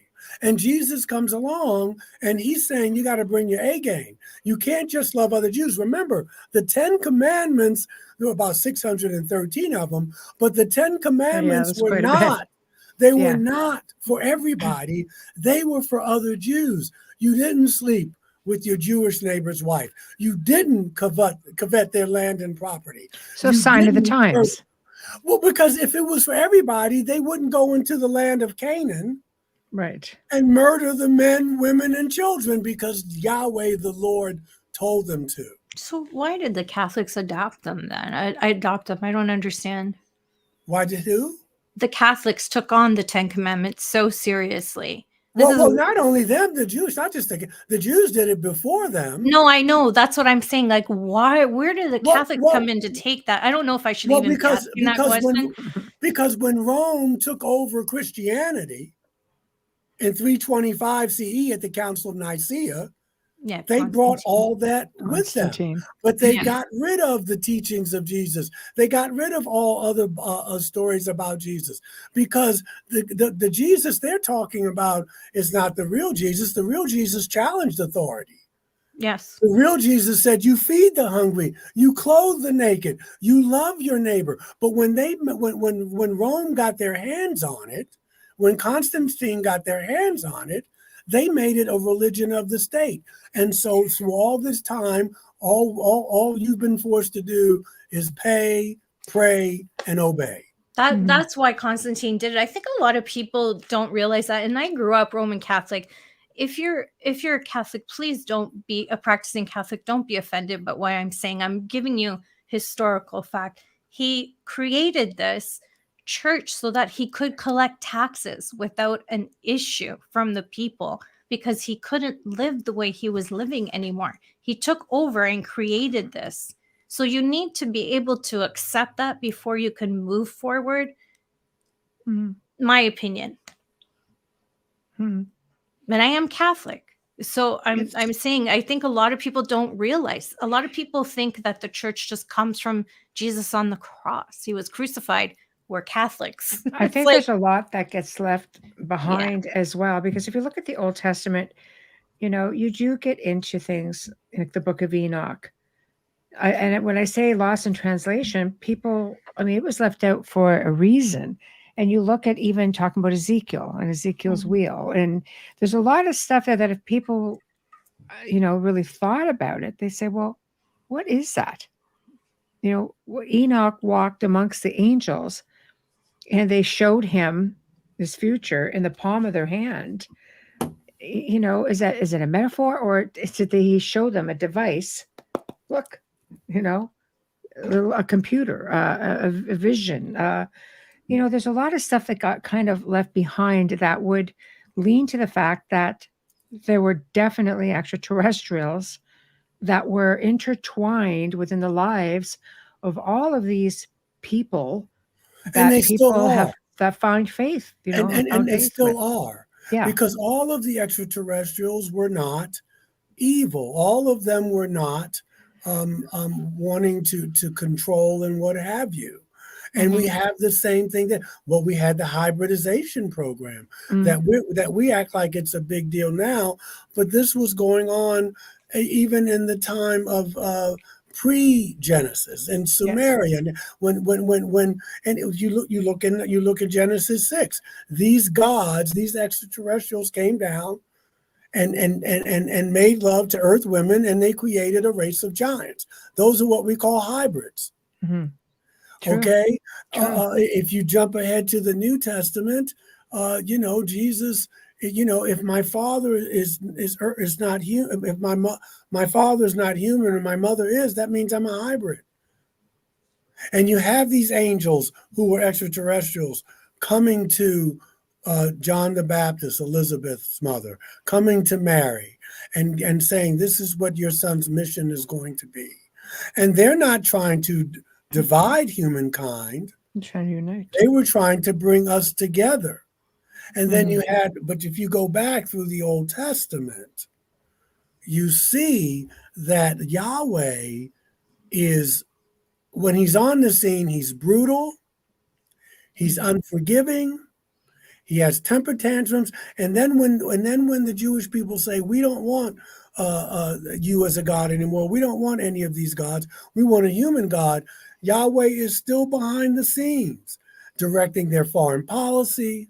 And Jesus comes along and he's saying, you got to bring your A game. You can't just love other Jews. Remember, the 10 Commandments, there were about 613 of them, but the 10 Commandments that's were quite a bit. not, they were Yeah. not for everybody. They were for other Jews. You didn't sleep with your Jewish neighbor's wife. You didn't covet their land and property. So You sign of the didn't times. Well, because if it was for everybody, they wouldn't go into the land of Canaan Right. and murder the men, women, and children because Yahweh, the Lord, told them to. So why did the Catholics adopt them then? I adopt them. I don't understand. Why did who? The Catholics took on the 10 Commandments so seriously. Well, not only them, the Jews, not just the Jews did it before them. No, I know. That's what I'm saying. Like, why? Where did the Catholics come in to take that? I don't know if I should even be asking that question. Because when Rome took over Christianity in 325 CE at the Council of Nicaea, they brought all that with them. But they got rid of the teachings of Jesus. They got rid of all other stories about Jesus, because the Jesus they're talking about is not the real Jesus. The real Jesus challenged authority. Yes. The real Jesus said, you feed the hungry, you clothe the naked, you love your neighbor. But when Rome got their hands on it, when Constantine got their hands on it, they made it a religion of the state. And so through all this time, all you've been forced to do is pay, pray, and obey. That's why Constantine did it. I think a lot of people don't realize that. And I grew up Roman Catholic. If you're a Catholic, please don't be a practicing Catholic. Don't be offended by what I'm saying. I'm giving you historical fact. He created this church so that he could collect taxes without an issue from the people, because he couldn't live the way he was living anymore. He took over and created this. So you need to be able to accept that before you can move forward. My opinion. And I am Catholic. So I'm saying, I think a lot of people don't realize. A lot of people think that the church just comes from Jesus on the cross. He was crucified. We're Catholics. I think there's a lot that gets left behind as well, because if you look at the Old Testament, you do get into things like the Book of Enoch. And when I say lost in translation, it was left out for a reason. And you look at even talking about Ezekiel and Ezekiel's wheel, and there's a lot of stuff there that if people, really thought about it, they say, well, what is that? Enoch walked amongst the angels, and they showed him his future in the palm of their hand. Is it a metaphor, or did he show them a device? Look, a computer, a vision. There's a lot of stuff that got kind of left behind that would lean to the fact that there were definitely extraterrestrials that were intertwined within the lives of all of these people. And they still are. That find faith, and they still are. Yeah. Because all of the extraterrestrials were not evil. All of them were not wanting to control and what have you. And we have the same thing we had the hybridization program that we act like it's a big deal now, but this was going on even in the time of pre-Genesis in Samaria. Yes. When you look at Genesis 6, these gods, these extraterrestrials came down and made love to earth women, and they created a race of giants. Those are what we call hybrids. True. Okay. True. If you jump ahead to the New Testament, Jesus, if my father is not human, if my father is not human and my mother is, that means I'm a hybrid. And you have these angels who were extraterrestrials coming to John the Baptist, Elizabeth's mother, coming to Mary and saying, this is what your son's mission is going to be. And they're not trying to divide humankind. Trying to unite. They were trying to bring us together. And then but if you go back through the Old Testament, you see that Yahweh is, when he's on the scene, he's brutal, he's unforgiving, He has temper tantrums, and then when the Jewish people say, we don't want you as a God anymore, we don't want any of these gods, we want a human God, Yahweh is still behind the scenes, directing their foreign policy,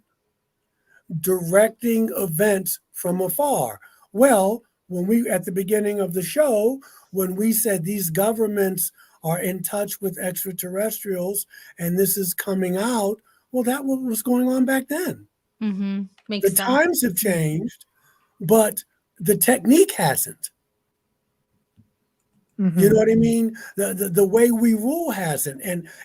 directing events from afar. Well, when we, at the beginning of the show, when we said these governments are in touch with extraterrestrials and this is coming out, well, that was what was going on back then. Mm-hmm. Makes The sense. times have changed, but the technique hasn't. You know what I mean? The way we rule hasn't.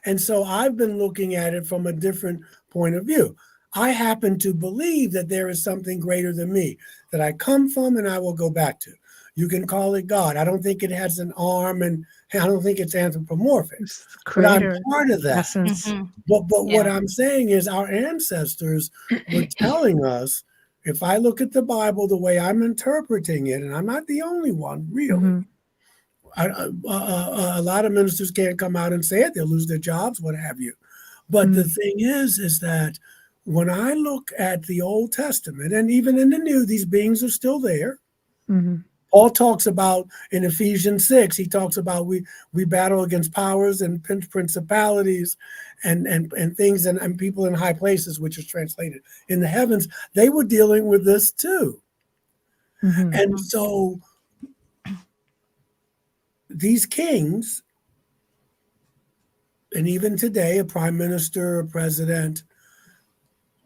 And so I've been looking at it from a different point of view. I happen to believe that there is something greater than me, that I come from and I will go back to. You can call it God. I don't think it has an arm, and I don't think it's anthropomorphic. But I'm Creator, part of that. essence. Mhm. But what Yeah. I'm saying is our ancestors were telling us, if I look at the Bible the way I'm interpreting it, and I'm not the only one, really. Mhm. A lot of ministers can't come out and say it. They'll lose their jobs, what have you. But the thing is that when I look at the Old Testament, and even in the New, these beings are still there. Mhm. Paul talks about in Ephesians 6, he talks about we battle against powers and principalities and things and people in high places, which is translated in the heavens. They were dealing with this too. Mhm. And so these kings, and even today, a prime minister, a president,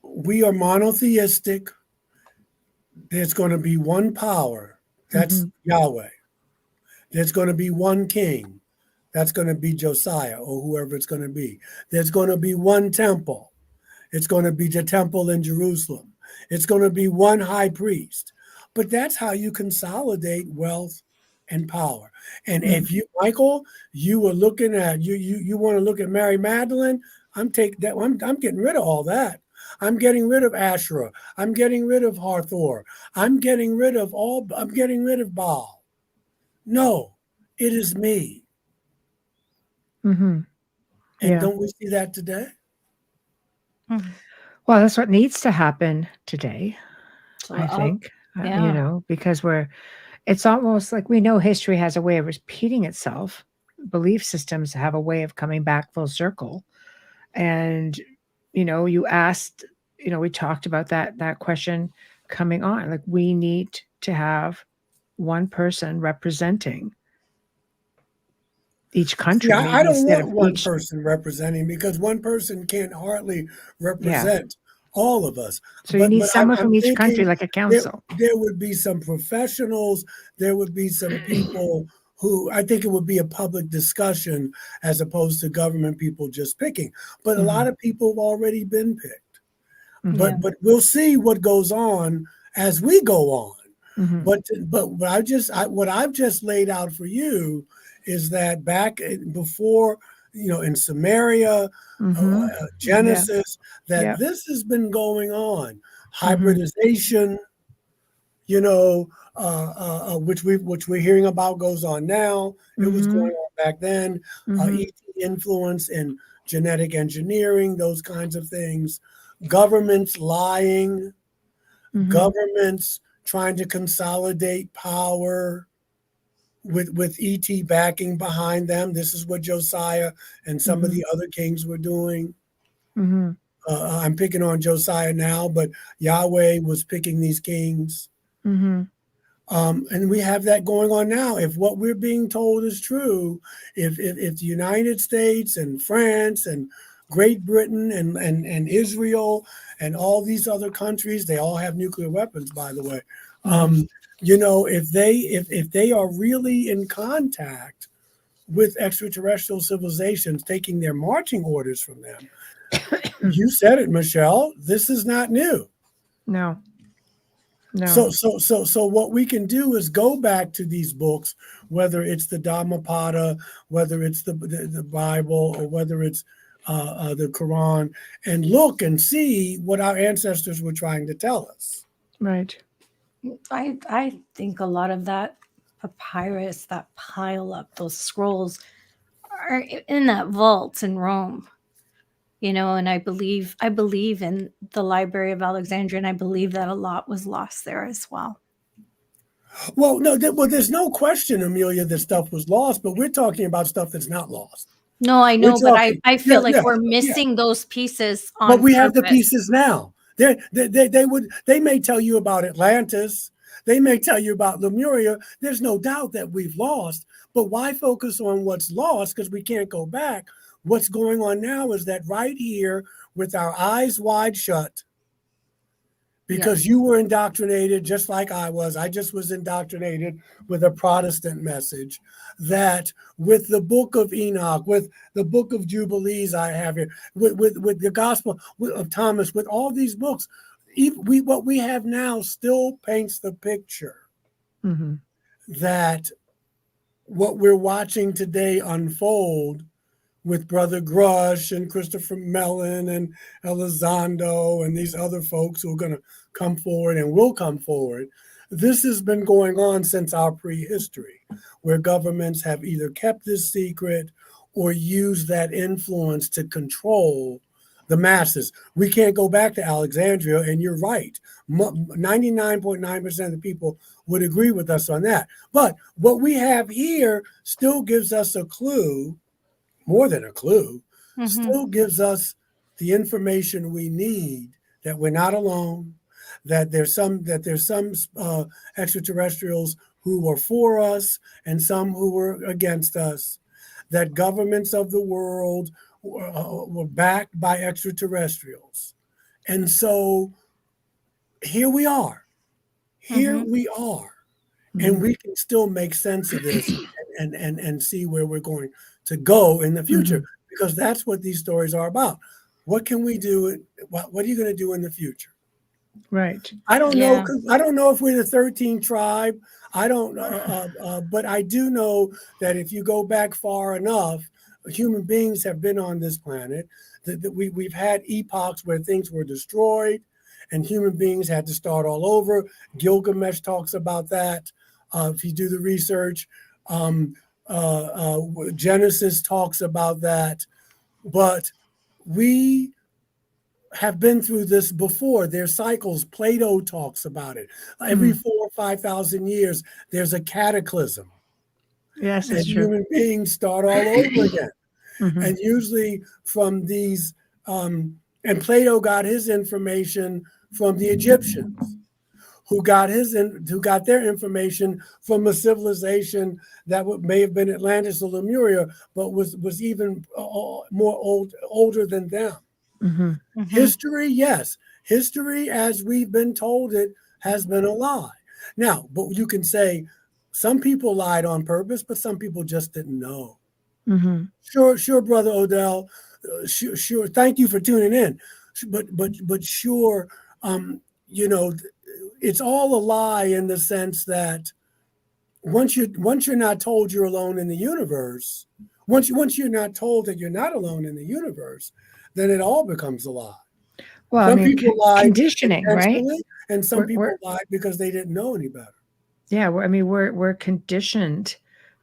we are monotheistic. There's going to be one power. That's Yahweh. There's going to be one king. That's going to be Josiah or whoever it's going to be. There's going to be one temple. It's going to be the temple in Jerusalem. It's going to be one high priest. But that's how you consolidate wealth and power. And if you, Michael, you were looking at you want to look at Mary Magdalene, I'm getting rid of all that. I'm getting rid of Asherah. I'm getting rid of Hathor. I'm getting rid of Baal. No, it is me. Mhm. And Yeah. don't we see that today? Well, that's what needs to happen today, I So, think. You yeah. know, because it's almost like we know history has a way of repeating itself. Belief systems have a way of coming back full circle. And, you asked, we talked about that question coming on. Like, we need to have one person representing each country, Yeah, I maybe don't instead want of one each. person representing, because one person can't hardly Yeah. represent all of us. So you need But someone I'm from each country, thinking like a council. there would be some professionals, there would be some people who, I think it would be a public discussion as opposed to government people just picking. But a lot of people have already been picked. Mhm. But we'll see what goes on as we go on. Mhm. But what I've just laid out for you is that before, in Samaria, Mhm. Yeah. Genesis, that Yep. this has been going on. Mhm. Hybridization, which we're hearing about, goes on now. It was going Mhm. on back then. Mhm. ET influence in genetic engineering, those kinds of things. Governments lying, Mhm. governments trying to consolidate power with ET backing behind them. This is what Josiah and some of Mhm. the other kings were doing. Mhm. I'm picking on Josiah now, but Yahweh was picking these kings. Mhm. And we have that going on now. If what we're being told is true, if the United States and France and Great Britain and Israel and all these other countries, they all have nuclear weapons, by the way. If they are really in contact with extraterrestrial civilizations, taking their marching orders from them, you said it, Michelle. This is not new. No. So what we can do is go back to these books, whether it's the Dhammapada, whether it's the Bible, or whether it's the Quran, and look and see what our ancestors were trying to tell us. Right. I think a lot of that papyrus, that pile up, those scrolls are in that vault in Rome. you know, and I believe in the Library of Alexandria, and I believe that a lot was lost there as well. Well, no, there's no question, Amelia, that stuff was lost, but we're talking about stuff that's not lost. No, I know, but I feel like we're yeah. missing those pieces on But we have the purpose. pieces now. They may tell you about Atlantis. They may tell you about Lemuria. There's no doubt that we've lost, but why focus on what's lost? Because we can't go back. What's going on now is that right here with our eyes wide shut, because you were indoctrinated just like I was. I just was indoctrinated with a Protestant message that with the book of Enoch, with the book of Jubilees I have here, with the Gospel of Thomas, with all these books, what we have now still paints the picture that what we're watching today unfold with Brother Grush and Christopher Mellon and Elizondo and these other folks who are going to come forward and will come forward. This has been going on since our prehistory, where governments have either kept this secret or used that influence to control the masses. We can't go back to Alexandria, and you're right. 99.9% of the people would agree with us on that. But what we have here still gives us a clue, more than a clue, still gives us the information we need that we're not alone, that there's some extraterrestrials who were for us and some who were against us, that governments of the world were backed by extraterrestrials. And so here we are. And we can still make sense of this and see where we're going to go in the future, because that's what these stories are about. What can we do? What are you going to do in the future? Right. I don't know. I don't know if we're the 13th tribe. I don't, but I do know that if you go back far enough, human beings have been on this planet. That we've had epochs where things were destroyed, and human beings had to start all over. Gilgamesh talks about that. If you do the research, Genesis talks about that. But we have been through this before. There's cycles. Plato talks about it. Every 4,000 or 5,000 years, there's a cataclysm. Yes, and it's true. human beings start all over again. And usually from these, and Plato got his information from the Egyptians, who got their information from a civilization that may have been Atlantis or Lemuria, but was even older than them. History, yes. History, as we've been told it, has been a lie. Now, but you can say some people lied on purpose, but some people just didn't know. Sure, Brother Odell. Sure. Thank you for tuning in. But sure, it's all a lie in the sense that once you're not told you're alone in the universe, once you're not told that you're not alone in the universe, then it all becomes a lie. Well, Some people lied conditioning, right? And some people lied because they didn't know any better. Yeah, we're conditioned.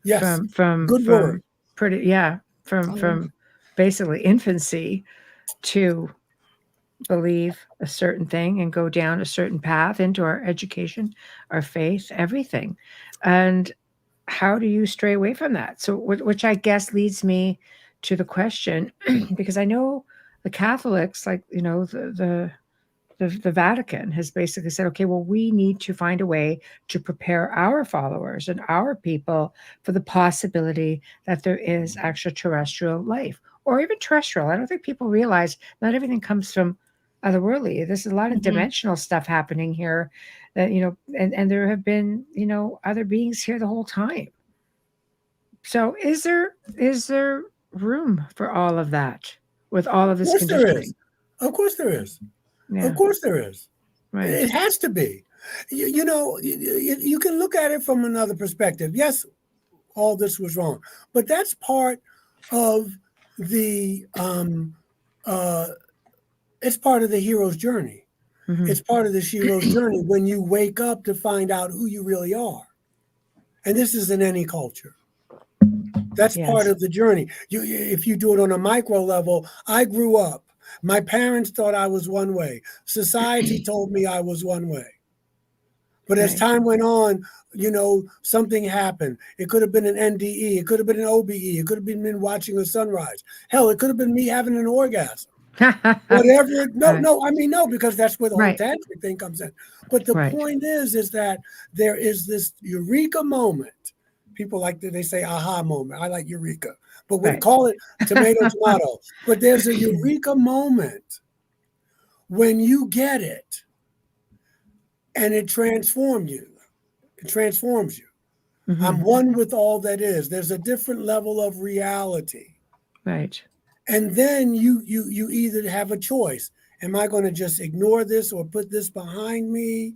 Yes, from good word. From basically infancy to believe a certain thing and go down a certain path into our education, our faith, everything. And how do you stray away from that? So, which I guess leads me to the question, because I know the Catholics, like, the Vatican has basically said, okay, well, we need to find a way to prepare our followers and our people for the possibility that there is extraterrestrial life, or even terrestrial. I don't think people realize not everything comes from otherworldly. There's a lot of dimensional stuff happening here that, and there have been, other beings here the whole time. So is there room for all of that with all of this conditioning? Of course there is. Yeah. Of course there is. Right. It has to be. You can look at it from another perspective. Yes, all this was wrong, but that's part of the it's part of the hero's journey. It's part of the hero's journey when you wake up to find out who you really are. And this is in any culture. That's part of the journey. If you do it on a micro level, I grew up My parents thought I was one way. Society told me I was one way. But as Right. time went on, something happened. It could have been an NDE. It could have been an OBE. It could have been me watching a sunrise. Hell, it could have been me having an orgasm. Whatever. No, because that's where the whole Right. tantric thing comes in. But the Right. point is that there is this eureka moment. People they say aha moment. I like eureka, but we Right. call it tomato. But there's a eureka moment when you get it, and it transforms you. It transforms you. Mhm. I'm one with all that is. There's a different level of reality. Right. And then you either have a choice. Am I going to just ignore this or put this behind me?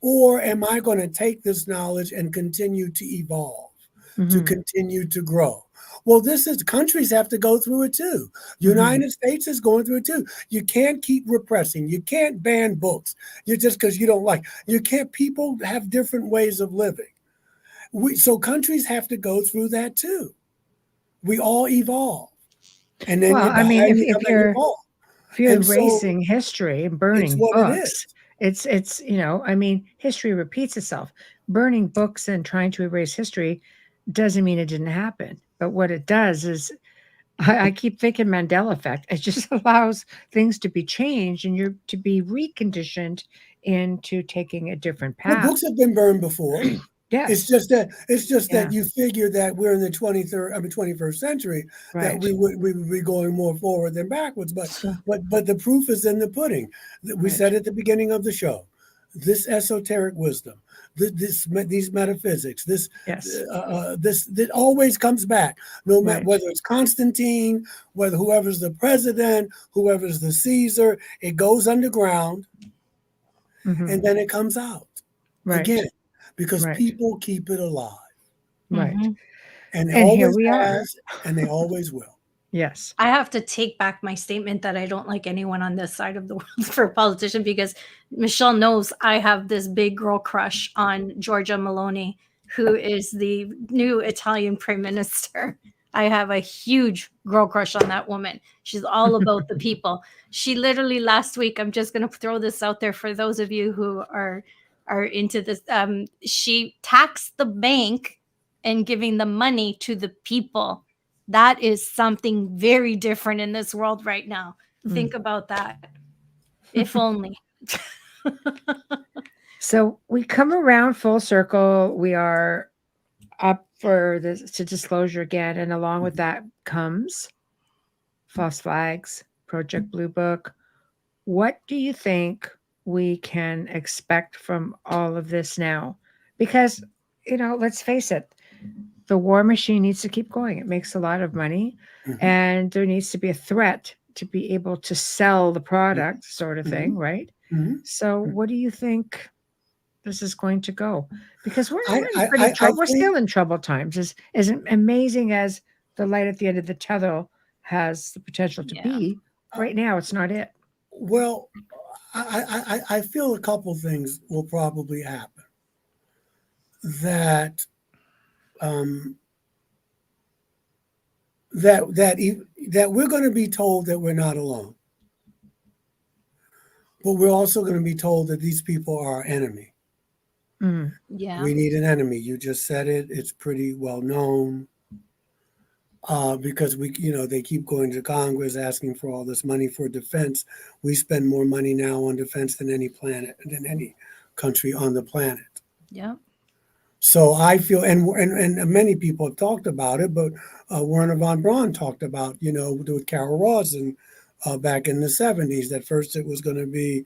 Or am I going to take this knowledge and continue to evolve, to Mhm. continue to grow? Well, countries have to go through it too. United States is going through it too. You can't keep repressing. You can't ban books. Just because you don't like. You can't. People have different ways of living. So countries have to go through that too. We all evolve. And then Well, I mean, if you're And so erasing history and it's burning what it is. books, it's I mean, history repeats itself. Burning books and trying to erase history doesn't mean it didn't happen. But what it does is, I keep thinking Mandela effect. It just allows things to be changed and you're to be reconditioned into taking a different Well, path. books have been burned before. Yes. It's just Yeah. that you figure that we're in the 21st century, that Right. we would be going more forward than backwards. But So, but the proof is in the pudding. We Right. said at the beginning of the show, this esoteric wisdom, these metaphysics, this yes. that always comes back, no matter Right. whether it's Constantine, whether whoever's the president, whoever's the Caesar, it goes underground Mhm. and then it comes out Right. again because Right. people keep it alive. Right. Mhm. And they And here always we are. has, and they always will. Yes. I have to take back my statement that I don't like anyone on this side of the world for a politician, because Michelle knows I have this big girl crush on Giorgia Meloni, who is the new Italian prime minister. I have a huge girl crush on that woman. She's all about the people. She literally last week, I'm just going to throw this out there for those of you who are into this. She taxed the bank and giving the money to the people. That is something very different in this world right now. Think about that. If only. So we come around full circle. We are up for this to disclosure again, and along with that comes false flags, Project Blue Book. What do you think we can expect from all of this now? Because, let's face it, the war machine needs to keep going. It makes a lot of money, and there needs to be a threat to be able to sell the product, sort of thing, right? So what do you think this is going to go? Because we're in pretty trouble. We're still in troubled times. As amazing as the light at the end of the tunnel has the potential to be, right now it's not it. Well, I feel a couple things will probably happen. That that we're going to be told that we're not alone, but we're also going to be told that these people are our enemy. Yeah. We need an enemy. You just said it. It's pretty well known. Because they keep going to Congress asking for all this money for defense. We spend more money now on defense than any country on the planet. Yeah. So I feel, and many people have talked about it, but Werner von Braun talked about, with Carol Rosin back in the 70s, that first it was going to be,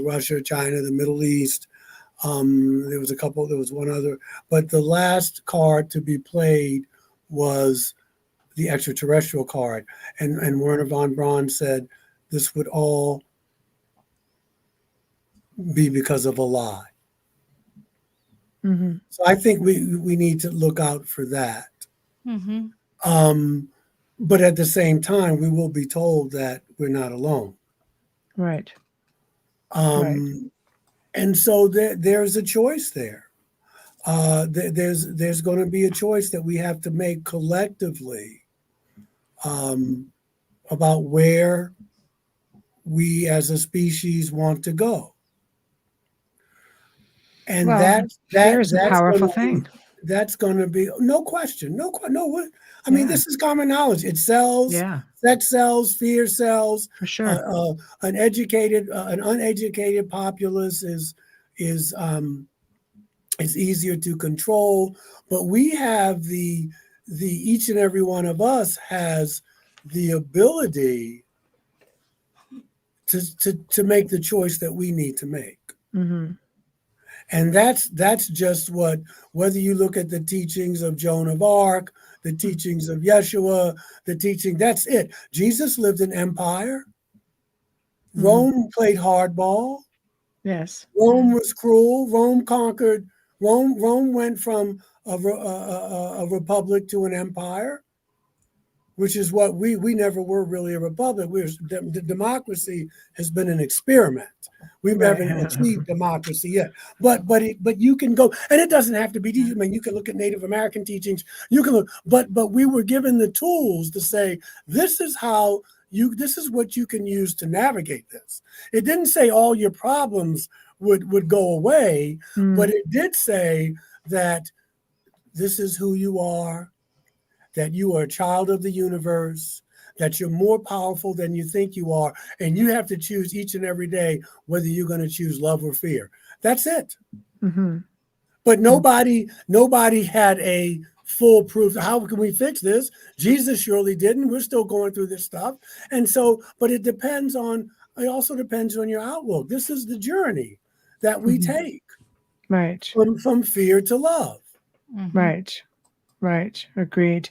Russia, China, the Middle East. There was one other, but the last card to be played was the extraterrestrial card. And Werner von Braun said this would all be because of a lie. So I think we need to look out for that. But at the same time, we will be told that we're not alone. Right. And so there's a choice there. There's going to be a choice that we have to make collectively about where we as a species want to go. And Well, fear is a that's powerful gonna thing. be, that's going to be no question, I mean, Yeah. this is common knowledge. It sells. Yeah, Sex sells, fear sells. for sure. An uneducated populace is easier to control. But we have the each and every one of us has the ability to make the choice that we need to make. Mm-hmm. And that's just whether you look at the teachings of Joan of Arc, the teachings of Yeshua, that's it. Jesus lived in empire. Rome played hardball. Yes. Rome was cruel. Rome conquered. Rome went from a republic to an empire, which is what we never were really a republic. The democracy has been an experiment. We haven't achieved democracy yet. But you can go, and it doesn't have to be. I mean, you can look at Native American teachings. You can look, but we were given the tools to say this is what you can use to navigate this. It didn't say all your problems would go away, but it did say that this is who you are, that you are a child of the universe, that you're more powerful than you think you are, and you have to choose each and every day whether you're going to choose love or fear. That's it. Mm-hmm. But nobody had a foolproof. How can we fix this? Jesus surely didn't. We're still going through this stuff, and so. But it also depends on your outlook. This is the journey that we take, right, from fear to love. Right. Agreed.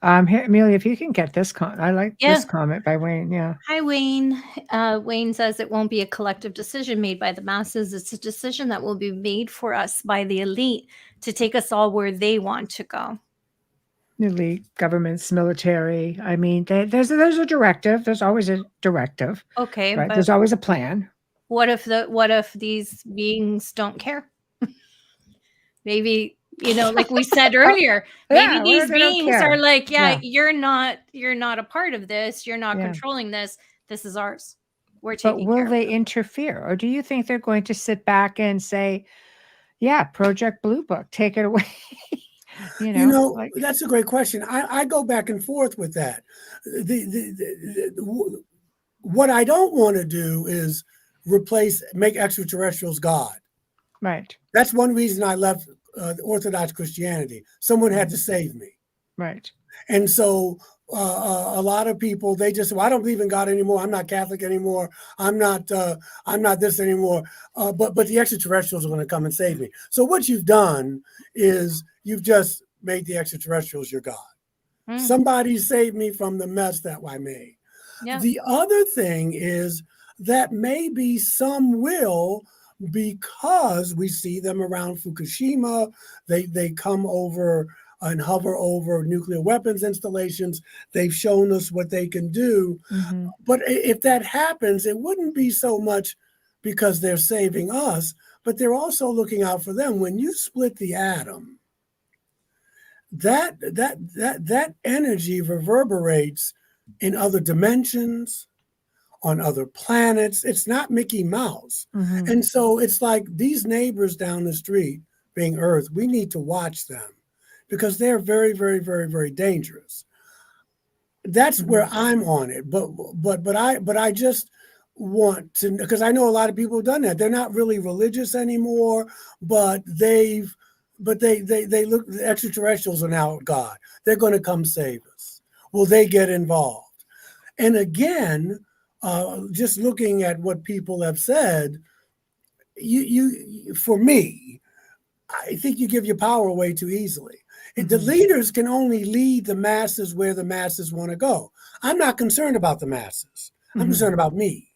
Here, Amelia, if you can get this I like this comment by Wayne. Yeah. Hi, Wayne. Wayne says it won't be a collective decision made by the masses. It's a decision that will be made for us by the elite to take us all where they want to go. Elite, governments, military. I mean, there's a directive. There's always a directive. Okay, right? But There's always a plan. What if these beings don't care? Maybe, like we said earlier, maybe these beings are like, you're not a part of this. You're not controlling this. This is ours. We're taking But will care they of it. interfere? Or do you think they're going to sit back and say, yeah, Project Blue Book, take it away? That's a great question. I go back and forth with that. What I don't want to do is make extraterrestrials God. Right. That's one reason I left Orthodox Christianity. Someone had to save me. Right. And so a lot of people, they just say, well, I don't believe in God anymore. I'm not Catholic anymore. I'm not this anymore. But the extraterrestrials are going to come and save me. So what you've done is you've just made the extraterrestrials your God. Somebody saved me from the mess that I made. Yeah. The other thing is that maybe some will, because we see them around Fukushima, they come over and hover over nuclear weapons installations. They've shown us what they can do. But if that happens, it wouldn't be so much because they're saving us, but they're also looking out for them. When you split the atom, that energy reverberates in other dimensions, on other planets. It's not Mickey Mouse. And so it's like these neighbors down the street, being Earth, we need to watch them because they're very, very, very, very dangerous. That's where I'm on it. But I just want to, because I know a lot of people have done that. They're not really religious anymore, but they look, the extraterrestrials are now God. They're going to come save us. Will they get involved? And again, just looking at what people have said, for me, I think you give your power away too easily. The leaders can only lead the masses where the masses want to go. I'm not concerned about the masses. I'm concerned about me.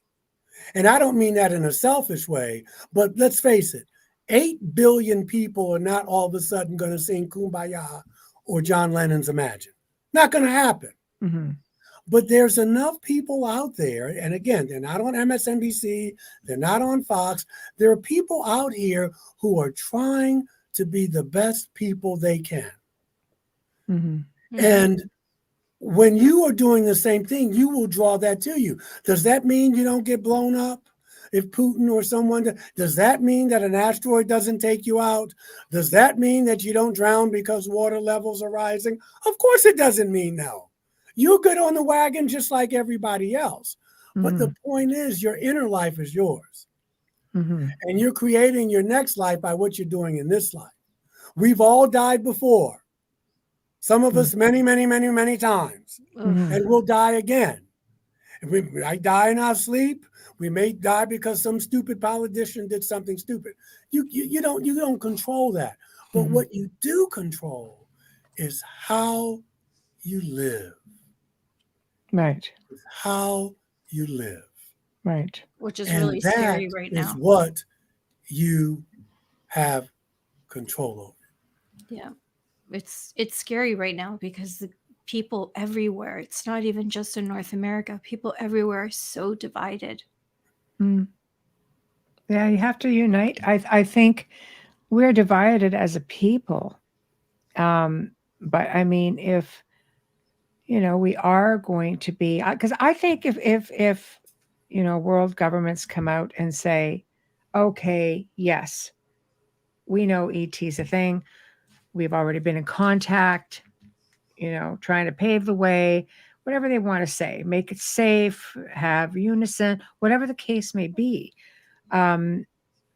And I don't mean that in a selfish way, but let's face it, 8 billion people are not all of a sudden going to sing Kumbaya or John Lennon's Imagine. Not going to happen. But there's enough people out there, and again, they're not on MSNBC, they're not on Fox. There are people out here who are trying to be the best people they can. And when you are doing the same thing, you will draw that to you. Does that mean you don't get blown up? If Putin or someone, does that mean that an asteroid doesn't take you out? Does that mean that you don't drown because water levels are rising? Of course it doesn't mean no. You're good on the wagon just like everybody else. But the point is your inner life is yours. And you're creating your next life by what you're doing in this life. We've all died before. Some of us many, many, many, many times. And we'll die again. We might die in our sleep. We may die because some stupid politician did something stupid. You don't control that. But what you do control is how you live. Right. How you live. Right. Which is really scary right now. Is what you have control over. Yeah. It's scary right now because the people everywhere, it's not even just in North America, people everywhere are so divided. Yeah, you have to unite. I think we're divided as a people. But I mean, if, we are going to be, because I think if world governments come out and say, okay, yes, we know ET's a thing. We've already been in contact, trying to pave the way, whatever they want to say, make it safe, have unison, whatever the case may be.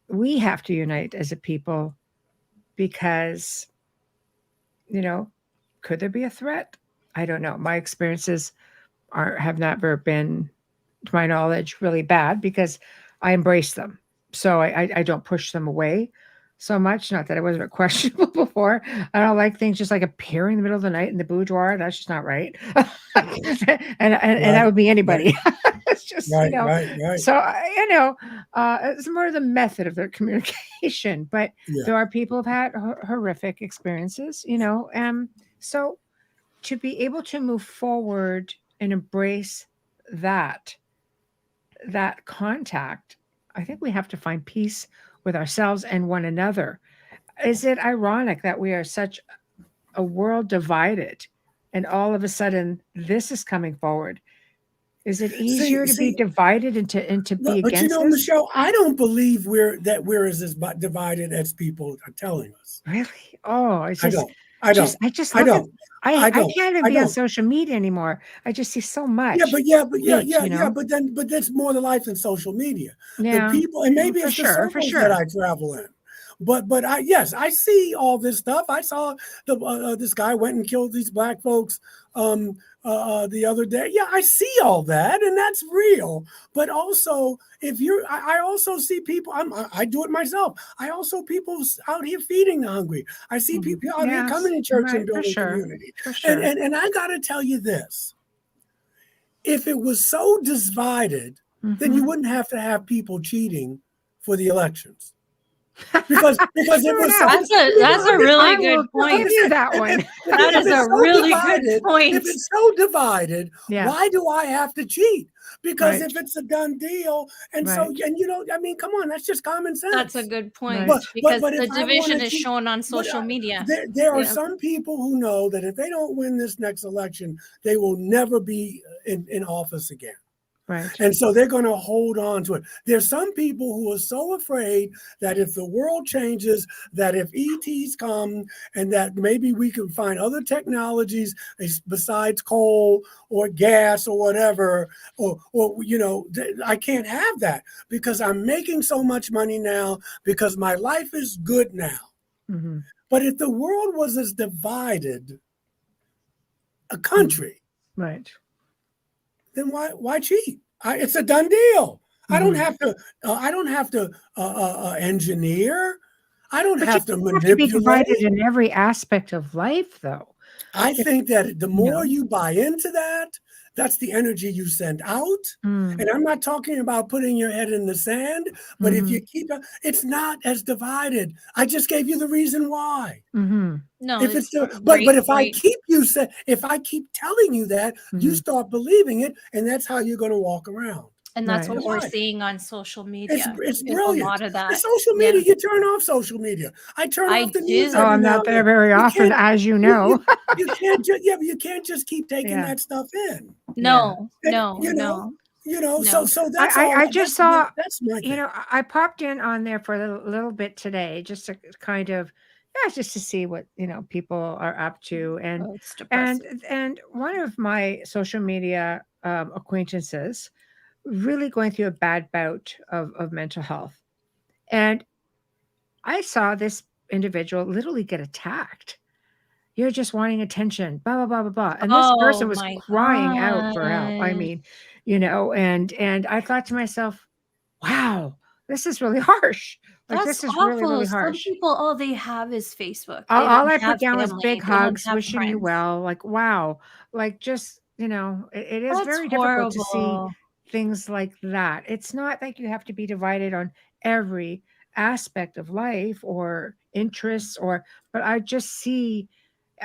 We have to unite as a people because, could there be a threat? I don't know. My experiences have never been, to my knowledge, really bad because I embrace them. So I don't push them away so much. Not that I wasn't questionable before. I don't like things just like appearing in the middle of the night in the boudoir. That's just not right. and that would be anybody. It's just, right. So, it's more the method of their communication. But there are people who've had horrific experiences, so to be able to move forward and embrace that contact, I think we have to find peace with ourselves and one another. Is it ironic that we are such a world divided and all of a sudden this is coming forward? Is it easier to be divided and to be but against this? Michelle, I don't believe we're as divided as people are telling us. Really? Oh, it's just, I don't. I can't even be on social media anymore. I just see so much. But that's more the life than social media. Yeah. The people, and maybe it's the circles that I travel in. But I see all this stuff. I saw this guy went and killed these black folks the other day. Yeah, I see all that, and that's real. But also, I also see people. I do it myself. I also people out here feeding the hungry. I see people out here coming to church and building community. And I got to tell you this: if it was so divided, then you wouldn't have to have people cheating for the elections. Because it was that's a really good point. Give you that one. That is a really good point. If it's so divided, why do I have to cheat? Because if it's a done deal, come on, that's just common sense. That's a good point. Because the division is shown on social media. There are some people who know that if they don't win this next election, they will never be in office again. Right. And so they're going to hold on to it. There's some people who are so afraid that if the world changes, that if ETs come and that maybe we can find other technologies besides coal or gas or whatever, or I can't have that because I'm making so much money now because my life is good now. Mm-hmm. But if the world was as divided a country, right, then why cheat? It's a done deal. Mm-hmm. I don't have to engineer. I don't have to manipulate. Have to be divided in every aspect of life, though. I think that the more you buy into that, that's the energy you send out. Mm. And I'm not talking about putting your head in the sand, but if you keep it's not as divided. I just gave you the reason why. Mm-hmm. No, if it's but if I keep telling you that, you start believing it, and that's how you're going to walk around. And that's Right. what we're Right. seeing on social media. It's is brilliant. A lot of The that. social Yeah. media, you turn off social media. I turn I off the news do. Oh, every I'm now not and there then. very You often, can't, as you know. you can't just, yeah, but you can't just keep taking Yeah. that stuff in. No, And, no, you know, no. so that's all. I just saw, That's my thing. I popped in on there for a little bit today, just to kind of, just to see what, people are up to. And, Oh, it's depressing. and one of my social media acquaintances really going through a bad bout of mental health. And I saw this individual literally get attacked. You're just wanting attention, blah, blah, blah, blah, blah. And this Oh person was my crying out for help. I gosh. mean, and I thought to myself, wow, this is really harsh. Like, That's this is really, awful. really Some harsh. people, all they have is Facebook. All, They all don't I have put down was family. big They don't hugs, have wishing you friends. well. Like, wow. Like, just, it is That's very difficult to see horrible. things like that. It's not like you have to be divided on every aspect of life or interests, but I just see,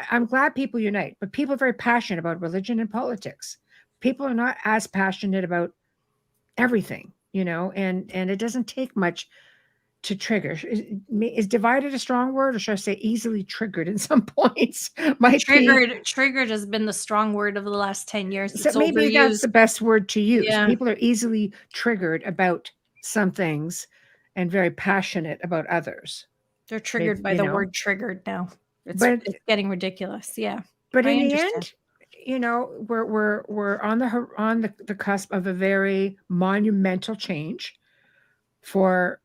I'm glad people unite, but people are very passionate about religion and politics. People are not as passionate about everything, and it doesn't take much to trigger. Is divided a strong word, or should I say easily triggered in some points? Might be. Triggered has been the strong word of the last 10 years. So It's maybe that's the overused. best word to use. Yeah. People are easily triggered about some things and very passionate about others. They're triggered by the word triggered now. It's getting ridiculous. Yeah. But I in understand. the end, we're on the cusp of a very monumental change for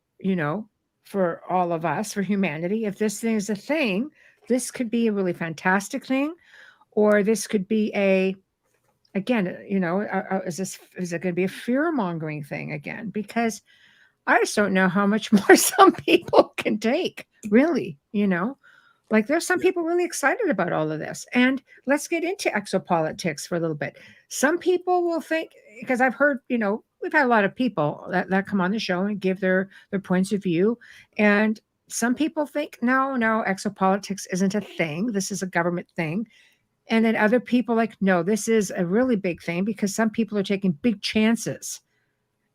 for all of us, for humanity. If this thing is a thing, this could be a really fantastic thing, or this could be again, is it going to be a fear mongering thing again? Because I just don't know how much more some people can take, really, like there's some people really excited about all of this. And let's get into exopolitics for a little bit. Some people will think, because I've heard, we've had a lot of people that come on the show and give their points of view. And some people think, no, exopolitics isn't a thing. This is a government thing. And then other people like, no, this is a really big thing, because some people are taking big chances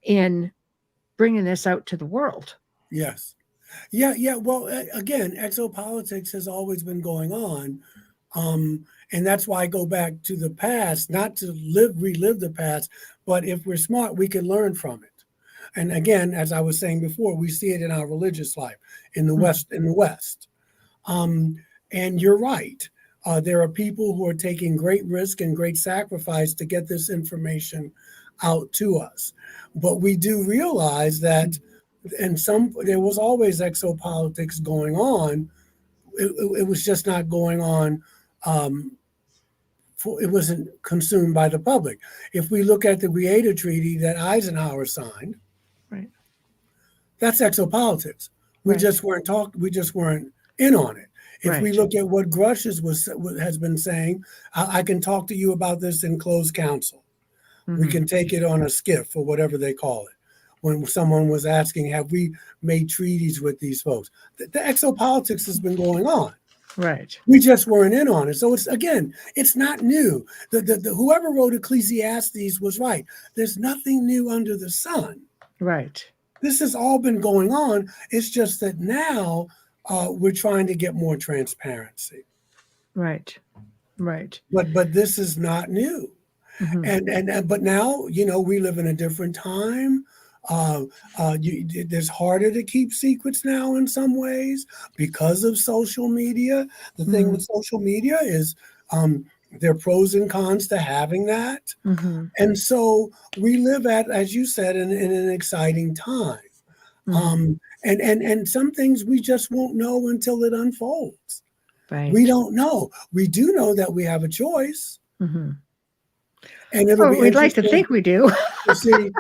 in bringing this out to the world. Yes. Yeah. Well, again, exopolitics has always been going on. And that's why I go back to the past, not to relive the past, but if we're smart, we can learn from it. And again, as I was saying before, we see it in our religious life in the West. And you're right. There are people who are taking great risk and great sacrifice to get this information out to us. But we do realize that there was always exopolitics going on. It was just not going on. It wasn't consumed by the public. If we look at the Creator Treaty that Eisenhower signed, right, that's exopolitics. We just weren't in on it. If we look at what Grush has been saying, I can talk to you about this in closed council. Mm-hmm. We can take it on a skiff or whatever they call it. When someone was asking, have we made treaties with these folks? The exopolitics has been going on. Right. We just weren't in on it. So it's not new. The whoever wrote Ecclesiastes was right. There's nothing new under the sun. Right. This has all been going on. It's just that now we're trying to get more transparency. Right. But this is not new. Mm-hmm. But now, we live in a different time. It's harder to keep secrets now in some ways because of social media. The thing with social media is there are pros and cons to having that. Mm-hmm. And so we live as you said, in an exciting time. Mm-hmm. And some things we just won't know until it unfolds. Right. We don't know. We do know that we have a choice. Mm-hmm. And we'd like to think we do. To see,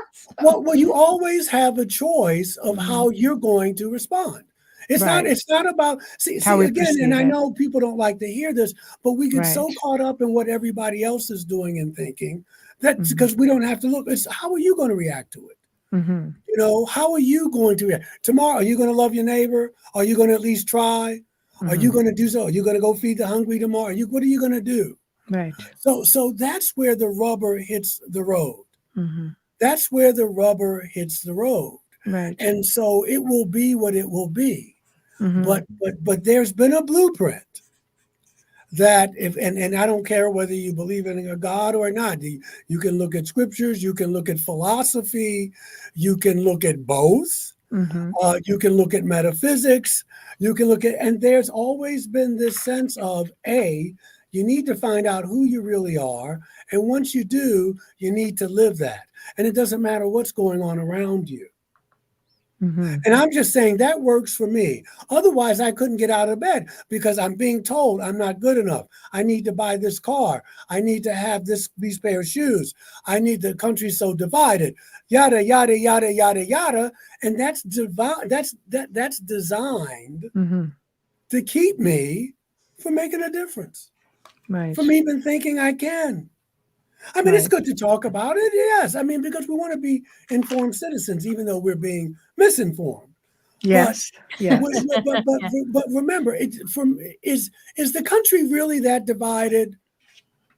well, you always have a choice of how you're going to respond. It's not about see again, and I know people don't like to hear this, but we get so caught up in what everybody else is doing and thinking that because we don't have to look. It's how are you going to react to it? Mm-hmm. How are you going to react tomorrow? Are you going to love your neighbor? Are you going to at least try? Mm-hmm. Are you going to do so? Are you going to go feed the hungry tomorrow? What are you going to do? Right. So that's where the rubber hits the road. Mm-hmm. that's where the rubber hits the road. Right. And so it will be what it will be. Mhm. But there's been a blueprint that and I don't care whether you believe in a God or not. You can look at scriptures, you can look at philosophy, you can look at both. Mhm. You can look at metaphysics, you can look at, and there's always been this sense of you need to find out who you really are. And once you do, you need to live that. And it doesn't matter what's going on around you. Mhm. And I'm just saying that works for me. Otherwise, I couldn't get out of bed because I'm being told I'm not good enough. I need to buy this car. I need to have these pair of shoes. The country's so divided. Yada yada yada yada yada. And that's designed Mhm. to keep me from making a difference. Right. From even thinking I can. I mean, it's Right. good to talk about it, yes. I mean, because we want to be informed citizens, even though we're being misinformed. Yes. Yes. But remember, is the country really that divided?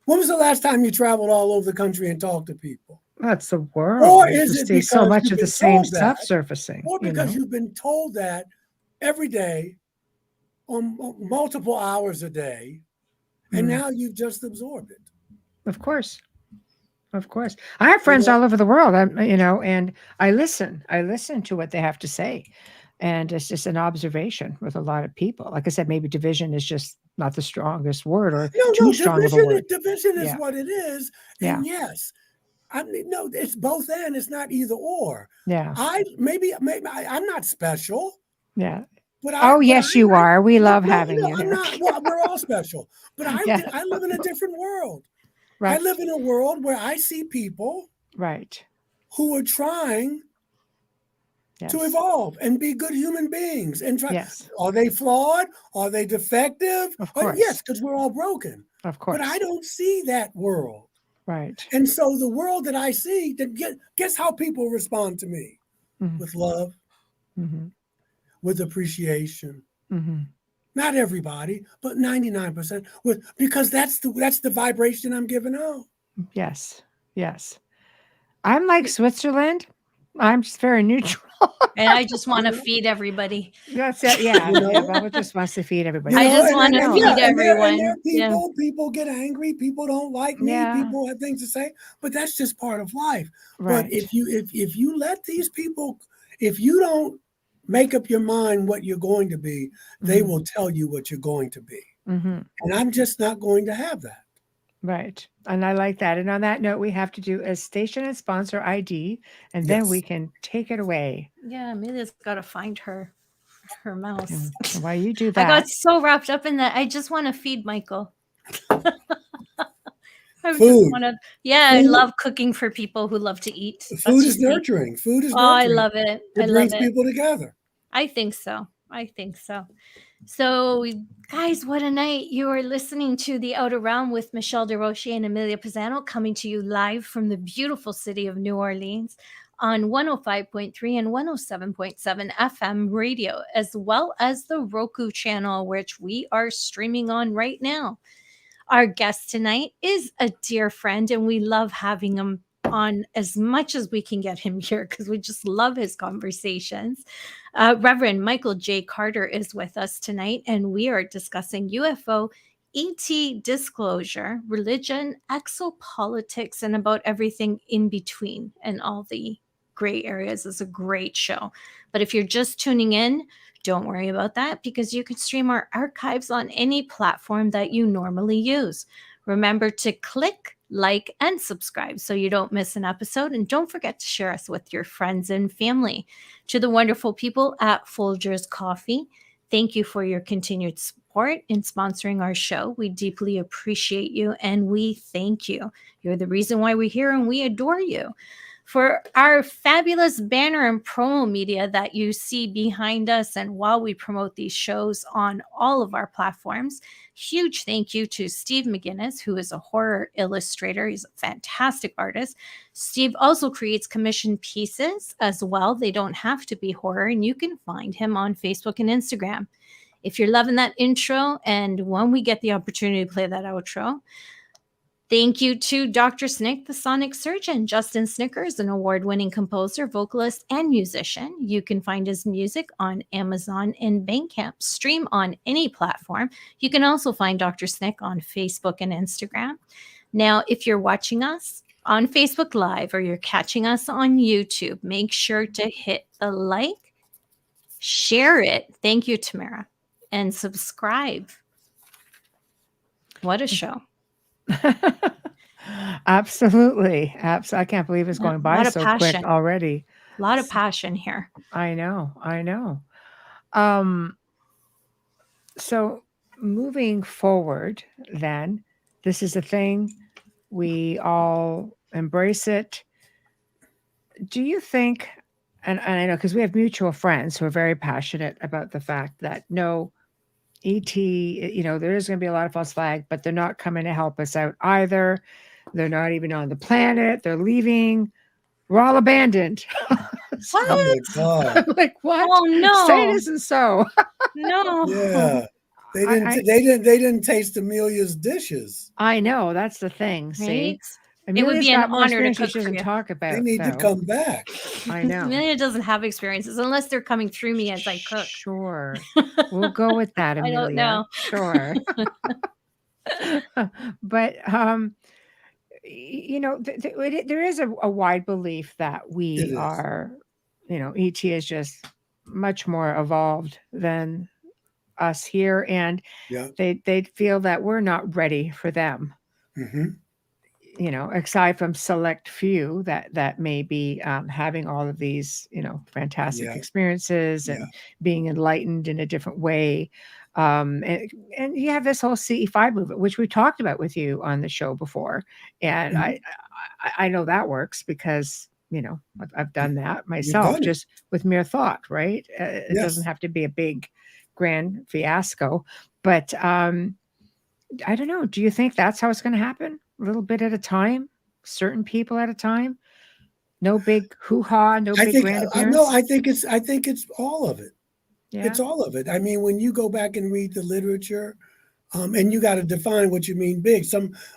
When was the last time you traveled all over the country and talked to people? That's the world. Or You is just it see so because much you've of the been same told stuff that, surfacing? or because you've been told that every day, on multiple hours a day, and now you've just absorbed it? Of course. Of course. I have friends all over the world, and I listen to what they have to say. And it's just an observation with a lot of people. Like I said, maybe division is just not the strongest word or too strong of a word. Division is Yeah. what it is. Yeah. And yes, no, it's both and. It's not either or. Yeah. I'm not special. Yeah. But yes, you are. We love having you I'm here. not. Well, we're all special. But Yeah. I live in a different world. Right. I live in a world where I see people Right. who are trying to evolve and be good human beings and try. Yes. Are they flawed? Are they defective? Of course. Yes, because we're all broken. Of course. But I don't see that world. Right. And so the world that I see, guess how people respond to me? Mhm. With love, Mhm. with appreciation. Mhm. Not everybody, but 99% because that's the vibration I'm giving out. Yes. Yes. I'm like Switzerland. I'm just very neutral. And I just want to feed everybody. That's it. Yeah. Bubba just wants to feed everybody. I just want to feed everyone. And there people get angry. People don't like me. Yeah. People have things to say, but that's just part of life. Right. But if you let these people, if you don't make up your mind what you're going to be, they will tell you what you're going to be. Mm-hmm. And I'm just not going to have that. Right. And I like that. And on that note, we have to do a station and sponsor ID, and then we can take it away. Yeah, Amelia's got to find her mouse. And while you do that, I got so wrapped up in that. I just want to feed Michael. I love cooking for people who love to eat. Food is nurturing. Food is nurturing. I love it. It brings people together. I think so. So, guys, what a night. You are listening to The Outer Realm with Michelle DeRoche and Amelia Pisano, coming to you live from the beautiful city of New Orleans on 105.3 and 107.7 FM radio, as well as the Roku channel, which we are streaming on right now. Our guest tonight is a dear friend, and we love having him on as much as we can get him here because we just love his conversations. Reverend Michael J. Carter is with us tonight, and we are discussing UFO ET disclosure, religion, exopolitics, and about everything in between and all the gray areas. It's a great show. But if you're just tuning in, don't worry about that because you can stream our archives on any platform that you normally use. Remember to click, like, and subscribe so you don't miss an episode. And don't forget to share us with your friends and family. To the wonderful people at Folgers Coffee, thank you for your continued support in sponsoring our show. We deeply appreciate you and we thank you. You're the reason why we're here and we adore you. For our fabulous banner and promo media that you see behind us and while we promote these shows on all of our platforms, huge thank you to Steve McGinnis, who is a horror illustrator. He's a fantastic artist. Steve also creates commissioned pieces as well. They don't have to be horror, and you can find him on Facebook and Instagram. If you're loving that intro, and when we get the opportunity to play that outro, Thank you to Dr. Snick, the sonic surgeon. Justin Snicker is an award-winning composer, vocalist, and musician. You can find his music on Amazon and Bandcamp. Stream on any platform. You can also find Dr. Snick on Facebook and Instagram. Now, if you're watching us on Facebook Live or you're catching us on YouTube, make sure to hit the like, share it. Thank you, Tamara. And subscribe. What a show. Absolutely. I can't believe it's going by lot of so passion. quick already. A lot of passion here. I know. So moving forward, then, this is a thing. We all embrace it. Do you think, and I know because we have mutual friends who are very passionate about the fact that no, ET, there is going to be a lot of false flag, but they're not coming to help us out either. They're not even on the planet. They're leaving. We're all abandoned. What? Oh my God. I'm like, what? Oh no. Say it isn't so. No. Yeah. They didn't taste Amelia's dishes. I know. That's the thing. See? Right? Amelia's It would be an got more honor to experience cook she for doesn't you. talk about. They need to though. come back. I know. Amelia doesn't have experiences unless they're coming through me as I cook. Sure. We'll go with that, I Amelia. don't know. Sure. But there is a wide belief that It we is. are, ET is just much more evolved than us here, and Yeah. they feel that we're not ready for them. Mm-hmm. Aside from select few that may be having all of these, fantastic Yeah. experiences and Yeah. being enlightened in a different way. And you have this whole CE5 movement, which we talked about with you on the show before. And Mhm. I know that works because, I've done that myself done it. just with mere thought, right? It Yes. doesn't have to be a big grand fiasco, but I don't know. Do you think that's how it's going to happen? A little bit at a time, certain people at a time. No big hoo-ha, no big grand appearance. No, I think it's all of it. Yeah. It's all of it. I mean, when you go back and read the literature, and you got to define what you mean big.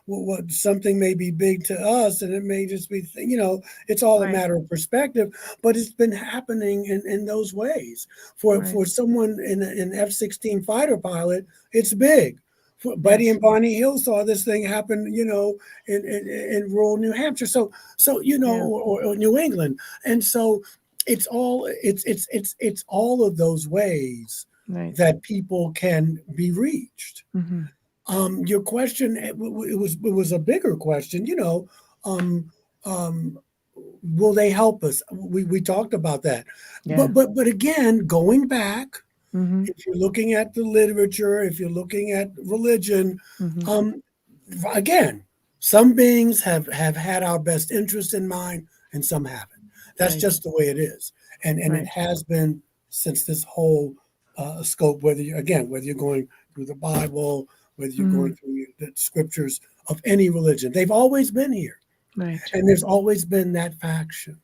What something may be big to us, and it may just be, it's all Right. a matter of perspective. But it's been happening in those ways. For someone in an F-16 fighter pilot, it's big. Buddy and Bonnie Hill saw this thing happen, in rural New Hampshire. So or New England, and so it's all of those ways Right. that people can be reached. Mm-hmm. Your question, it was a bigger question. Will they help us? We talked about that, Yeah. but again, going back. Mm-hmm. If you're looking at the literature, if you're looking at religion, Mm-hmm. Again, some beings have had our best interest in mind and some haven't. That's Right. just the way it is. And Right. it has been since this whole scope, whether you're going through the Bible, whether you're going through the scriptures of any religion, they've always been here. Right. And there's always been that faction.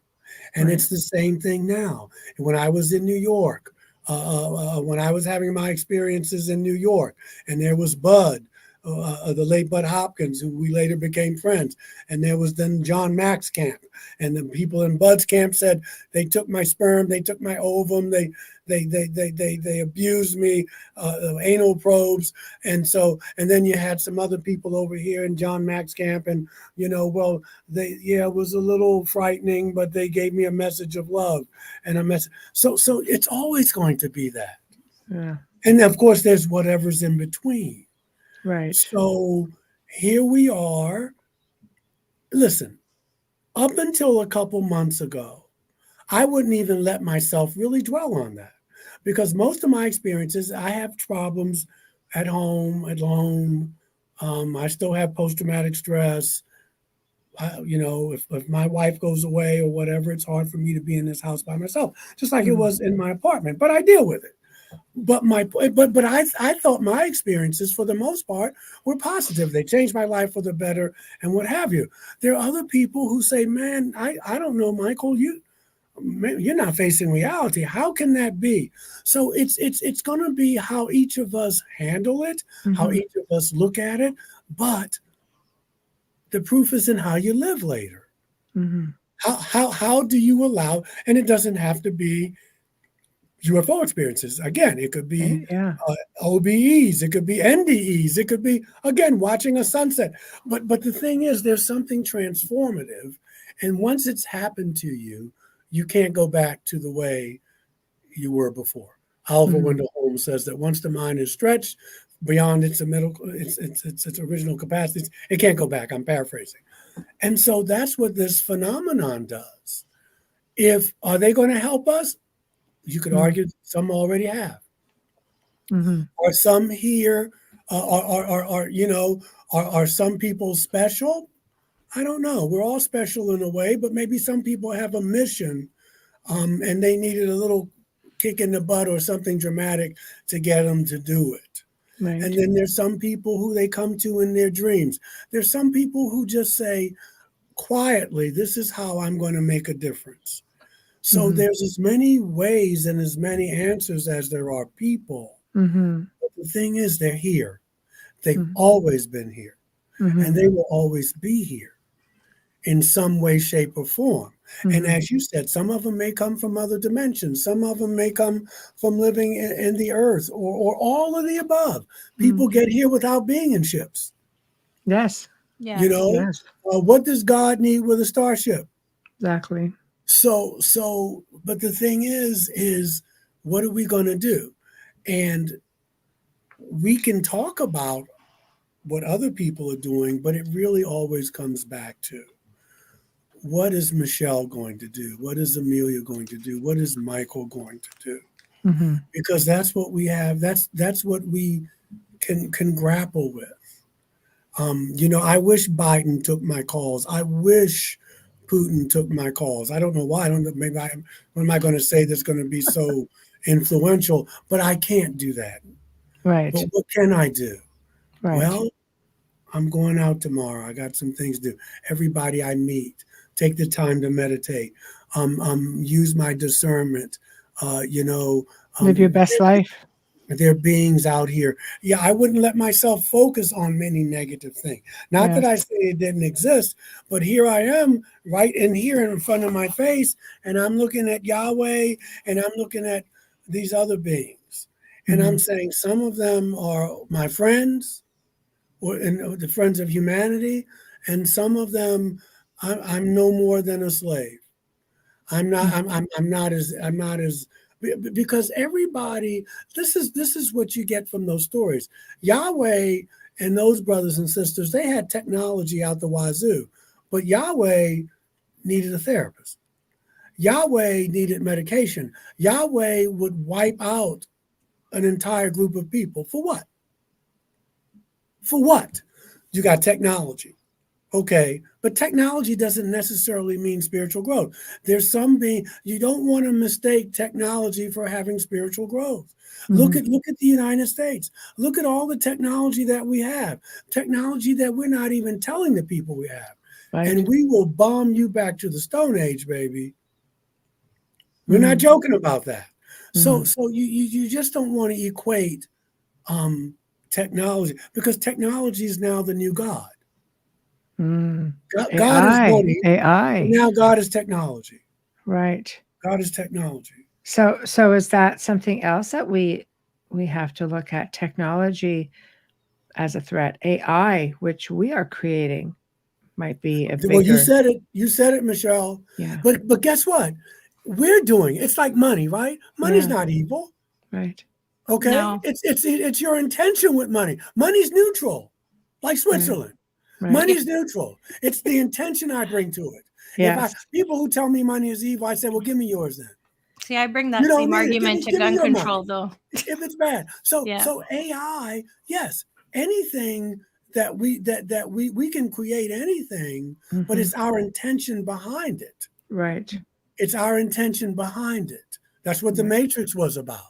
And Right. it's the same thing now. When I was in New York, when I was having my experiences in New York, and there was Bud, the late Bud Hopkins, who we later became friends, and there was then John Mack's camp, and the people in Bud's camp said they took my sperm, they took my ovum, they abused me, anal probes, and then you had some other people over here in John Mack's camp, and it was a little frightening, but they gave me a message of love and a message. So it's always going to be that. Yeah. And of course, there's whatever's in between. Right. So here we are. Listen, up until a couple months ago, I wouldn't even let myself really dwell on that because most of my experiences, I have problems at home, alone. I still have post-traumatic stress. If my wife goes away or whatever, it's hard for me to be in this house by myself, just like it was in my apartment, but I deal with it. But I thought my experiences, for the most part, were positive. They changed my life for the better, and what have you. There are other people who say, "Man, I don't know, Michael. You're not facing reality. How can that be?" So it's going to be how each of us handle it, how each of us look at it. But The proof is in how you live later. Mm-hmm. How do you allow? And it doesn't have to be UFO experiences. Again, it could be Yeah. OBEs, it could be NDEs, it could be, again, watching a sunset. But the thing is, there's something transformative. And once it's happened to you, you can't go back to the way you were before. Oliver Wendell Holmes says that once the mind is stretched beyond its original capacities, it can't go back. I'm paraphrasing. And so that's what this phenomenon does. Are they going to help us? You could argue some already have. Are some here? Are some people special? I don't know. We're all special in a way, but maybe some people have a mission, and they needed a little kick in the butt or something dramatic to get them to do it. Right. And then there's some people who they come to in their dreams. There's some people who just say quietly, this is how I'm going to make a difference. So there's as many ways and as many answers as there are people. But the thing is, they're here. They've always been here. And they will always be here in some way, shape, or form. And as you said, some of them may come from other dimensions. Some of them may come from living in the earth or all of the above. People get here without being in ships. Yes. Yeah. You know, Yes. What does God need with a starship? Exactly. So, but the thing is what are we going to do? And we can talk about what other people are doing, but it really always comes back to, what is Michelle going to do? What is Amelia going to do? What is Michael going to do? Because that's what we have. That's what we can grapple with. I wish Biden took my calls. I wish Putin took my calls. I don't know why. I don't know. Maybe what am I going to say that's going to be so influential? But I can't do that. Right. But what can I do? Right. Well, I'm going out tomorrow. I got some things to do. Everybody I meet, take the time to meditate. Use my discernment. Live your best life. There are beings out here. Yeah, I wouldn't let myself focus on many negative things. Not that I say it didn't exist, but here I am right in here in front of my face, and I'm looking at Yahweh, and I'm looking at these other beings. And I'm saying some of them are my friends, and the friends of humanity, and some of them I'm no more than a slave. I'm not as because everybody, this is what you get from those stories. Yahweh and those brothers and sisters, they had technology out the wazoo, but Yahweh needed a therapist. Yahweh needed medication. Yahweh would wipe out an entire group of people. For what? For what? You got technology. Okay, but technology doesn't necessarily mean spiritual growth. There's you don't want to mistake technology for having spiritual growth. Look at the United States. Look at all the technology that we have. Technology that we're not even telling the people we have. Right. And we will bomb you back to the Stone Age, baby. We're not joking about that. So you just don't want to equate technology, because technology is now the new God. God is money. AI. Now God is technology. Right. God is technology. So is that something else that we have to look at? Technology as a threat. AI, which we are creating, might be a bigger. Well, you said it. You said it, Michelle. Yeah. But guess what? We're doing. It's like money, right? Money's not evil. Right. Okay. No. It's your intention with money. Money's neutral, like Switzerland. Right. Money's neutral. It's the intention I bring to it. Yes. People who tell me money is evil, I say, well, give me yours then. See, I bring that same argument to gun control, though. If it's bad. So AI, yes, anything that we can create anything, but it's our intention behind it. Right. It's our intention behind it. That's what the Matrix was about.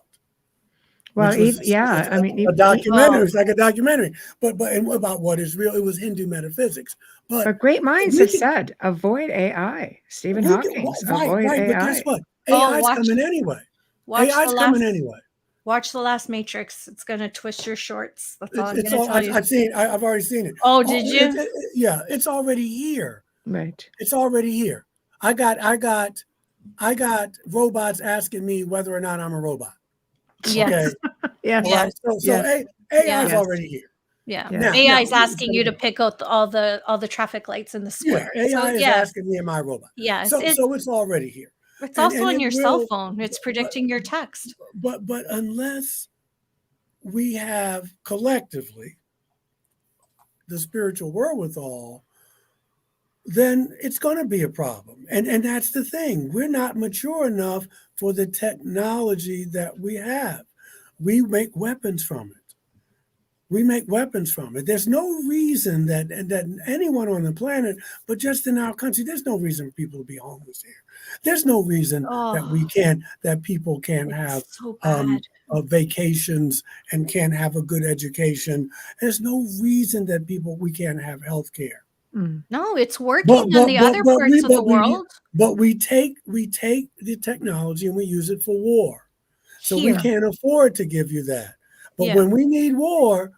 Well, I mean, a documentary. It's like a documentary, but about what is real. It was Hindu metaphysics. But great minds have said, avoid AI. Stephen Hawking, avoid AI. But guess what? AI's coming anyway. AI's coming anyway. Watch The Last Matrix. It's going to twist your shorts. That's all I'm It's going all to tell you. I've seen. I've already seen it. Oh, did you? Yeah, it's already here. Right. It's already here. I got robots asking me whether or not I'm a robot. Yes. Okay. Yes. All right. So Yes. AI is Yes. already here. Yeah. Yeah. AI is asking you to pick out all the traffic lights in the square. Yeah, AI So, is asking me, am I a robot? Yes. So it's already here. It's also on it your cell will- phone. It's predicting your text. But unless we have collectively the spiritual wherewithal, then it's going to be a problem. And that's the thing. We're not mature enough for the technology that we have. We make weapons from it. There's no reason that anyone on the planet, but just in our country, there's no reason for people to be homeless here. There's no reason that people can't have so bad. vacations and can't have a good education. There's no reason that we can't have health care. No, it's working in the other parts of the world. But we take the technology and we use it for war. So we can't afford to give you that. But when we need war,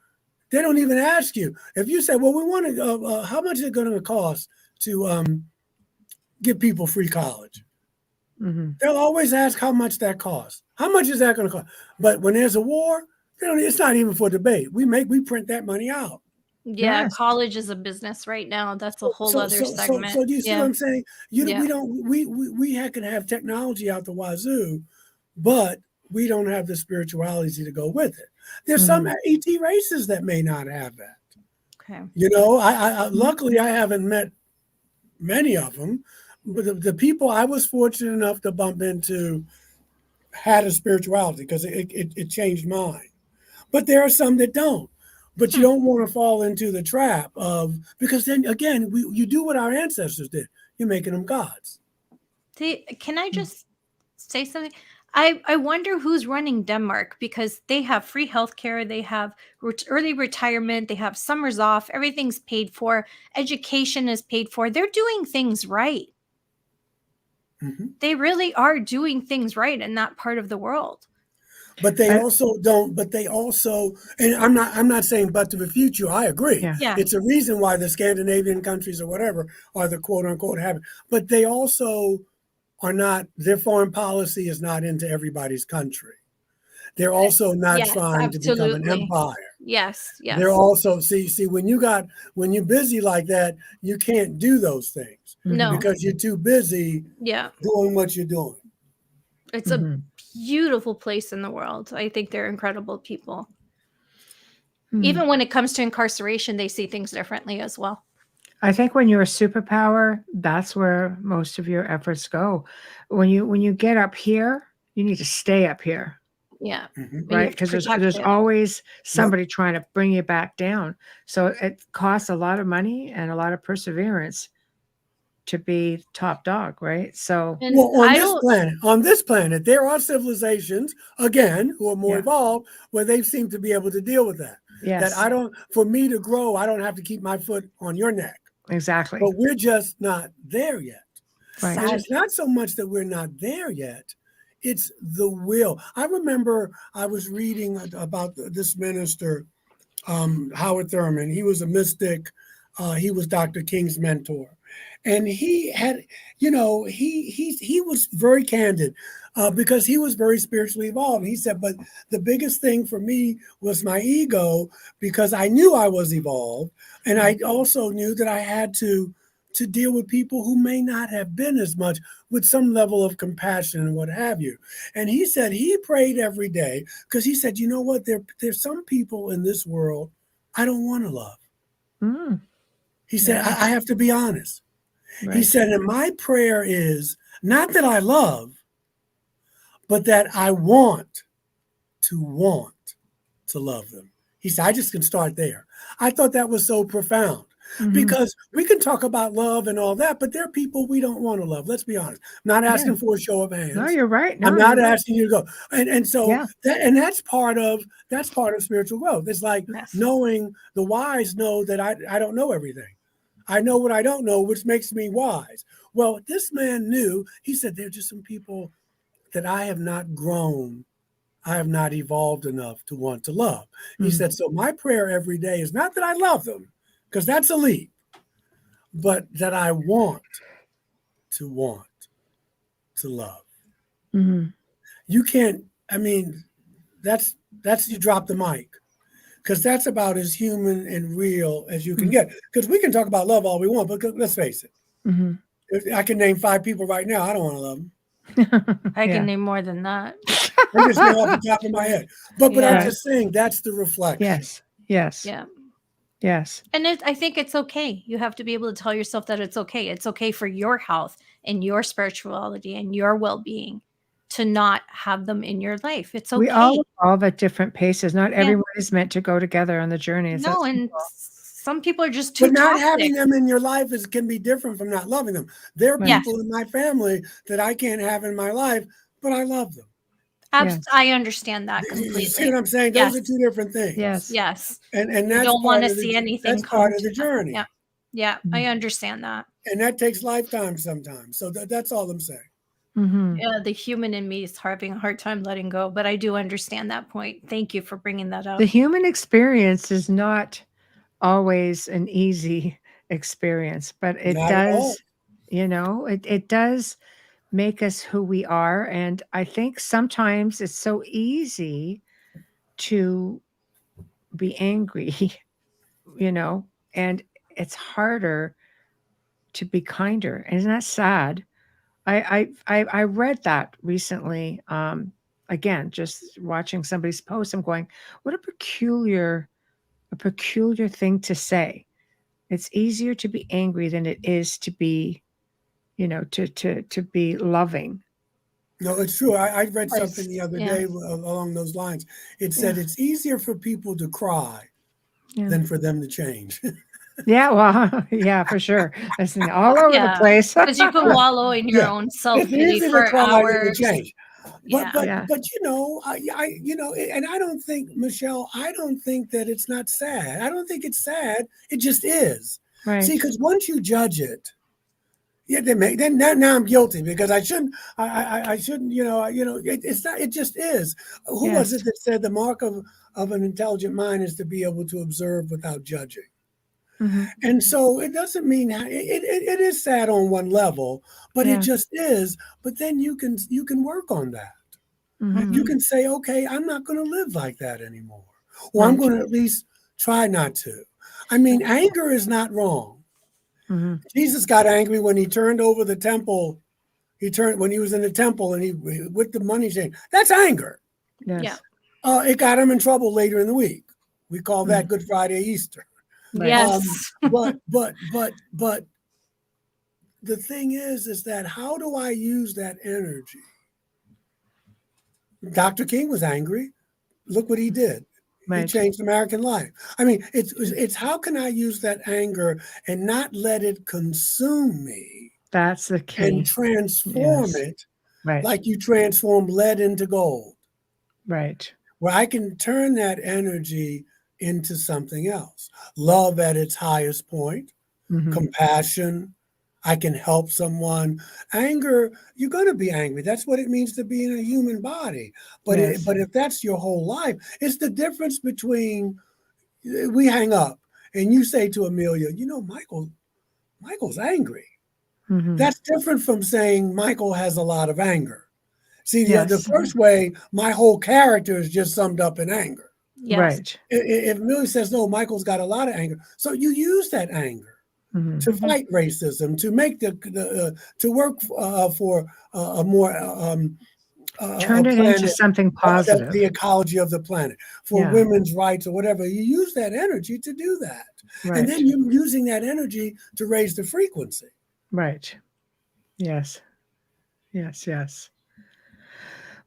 they don't even ask you. If you say, well, we want to, how much is it going to cost to give people free college? Mm-hmm. They'll always ask how much that costs. How much is that going to cost? But when there's a war, it's not even for debate. We print that money out. Yeah, Yes. college is a business right now. That's a whole other segment. So do you see what I'm saying? We can have technology out the wazoo, but we don't have the spirituality to go with it. There's some ET races that may not have that. Okay. I luckily I haven't met many of them, but the people I was fortunate enough to bump into had a spirituality because it changed mine. But there are some that don't. But you don't want to fall into the trap of, because then again, you do what our ancestors did. You're making them gods. Can I just say something? I wonder who's running Denmark, because they have free healthcare, they have early retirement, they have summers off, everything's paid for, education is paid for. They're doing things right. Mm-hmm. They really are doing things right in that part of the world. But they also don't. But they also, and I'm not saying but to the future. I agree. Yeah. It's a reason why the Scandinavian countries or whatever are the quote unquote having. But they also are not. Their foreign policy is not into everybody's country. They're also not trying to become an empire. Yes. They're also see when you're busy like that, you can't do those things. No, because you're too busy. Doing what you're doing. It's a beautiful place in the world. I think they're incredible people. Even when it comes to incarceration, they see things differently as well. I think when you're a superpower, that's where most of your efforts go. When you get up here, you need to stay up here. Yeah. Right. Because there's always somebody trying to bring you back down. So it costs a lot of money and a lot of perseverance to be top dog, right? So on this planet, there are civilizations, again, who are more evolved, where they seem to be able to deal with that. Yes. That for me to grow, I don't have to keep my foot on your neck. Exactly. But we're just not there yet. Right. And it's not so much that we're not there yet. It's the will. I remember I was reading about this minister, Howard Thurman. He was a mystic. He was Dr. King's mentor. And he had, he was very candid because he was very spiritually evolved. He said, but the biggest thing for me was my ego, because I knew I was evolved. And I also knew that I had to deal with people who may not have been as much, with some level of compassion and what have you. And he said he prayed every day because he said, you know what, there's some people in this world I don't want to love. He said, I have to be honest. Right. He said, and my prayer is not that I love, but that I want to love them. He said, I just can start there. I thought that was so profound. Because we can talk about love and all that, but there are people we don't want to love. Let's be honest. I'm not asking for a show of hands. No, you're right. No, I'm not asking you to go. And so that's part of spiritual growth. It's like knowing, the wise know that I don't know everything. I know what I don't know, which makes me wise. Well, this man knew. He said, there are just some people that I have not grown. I have not evolved enough to want to love. He Mhm. said, so my prayer every day is not that I love them, because that's a leap, but that I want to love. Mhm. You can't, I mean, that's you drop the mic, because that's about as human and real as you can get. Because we can talk about love all we want, but let's face it, Mhm. I can name 5 people right now I don't want to love them. I Yeah. can name more than that. I'm just going off the top of my head. But I'm Yeah. just saying that's the reflection. Yes. Yes. Yeah. Yes. And I think it's okay. You have to be able to tell yourself that it's okay. It's okay for your health and your spirituality and your well-being to not have them in your life. It's okay. We all evolve at different paces. Not Yeah. everyone is meant to go together on the journey. It's No, that and simple. some people are just too But not toxic. having them in your life can be different from not loving them. There are Right. people in my family that I can't have in my life, but I love them. Yes. I understand that You completely. see what I'm saying? Yes. Those are 2 different things. Yes. Yes. And You that's don't want part to of the, see anything that's come part of to the journey. Yeah. Yeah. Mhm. I understand that. And that takes lifetime sometimes. So that's all I'm saying. Mhm. Yeah, the human in me is having a hard time letting go, but I do understand that point. Thank you for bringing that up. The human experience is not always an easy experience, but it Not at all. does, it does make us who we are. And I think sometimes it's so easy to be angry, and it's harder to be kinder. And isn't that sad? I read that recently. Again, just watching somebody's post, I'm going, what a peculiar thing to say. It's easier to be angry than it is to be, to be loving. No, it's true. I read Yes. something the other Yeah. day along those lines. It Yeah. said it's easier for people to cry Yeah. than for them to change. Yeah, well, yeah, for sure. It's all over the Yeah. place. Because you can Yeah. wallow in your Yeah. own It's self-pity easier to for cry than to hours. change. Yeah. Yeah. But and I don't think, Michelle, I don't think that it's not sad. I don't think it's sad. It just is. Right. See, because once you judge it, yeah, then now I'm guilty because I shouldn't. I shouldn't. It's not. It just is. Who was Yes. it that said the mark of an intelligent mind is to be able to observe without judging? Mhm. And so it doesn't mean it is sad on one level, but Yeah. it just is. But then you can work on that. Mhm. You can say, okay, I'm not going to live like that anymore, or I'm Right. going to at least try not to. I mean, anger is not wrong. Mhm. Jesus got angry when he turned over the temple. When he was in the temple and he with the money chain. That's anger. Yes. Yeah. It got him in trouble later in the week. We call that Good Friday, Easter. Right. Yes. But the thing is that how do I use that energy? Dr. King was angry. Look what he did. He Right. changed American life. I mean, it's how can I use that anger and not let it consume me That's the key. and transform Yes. it Right. like you transform lead into gold, Right. where I can turn that energy into something else. Love at its highest point, Mhm. compassion. I can help someone. Anger, you're going to be angry. That's what it means to be in a human body. But Yes. but if that's your whole life, it's the difference between we hang up and you say to Amelia, Michael's angry. Mhm. That's different from saying Michael has a lot of anger. See, the Yes. first way, my whole character is just summed up in anger. Yes. Right. If Amelia says, no, Michael's got a lot of anger. So you use that anger Mhm. to fight racism, to make to work for a more Turn a it into planet, something positive. the ecology of the planet, for Yeah. women's rights or whatever. You use that energy to do that, Right. and then you're using that energy to raise the frequency. Right. Yes. Yes. Yes.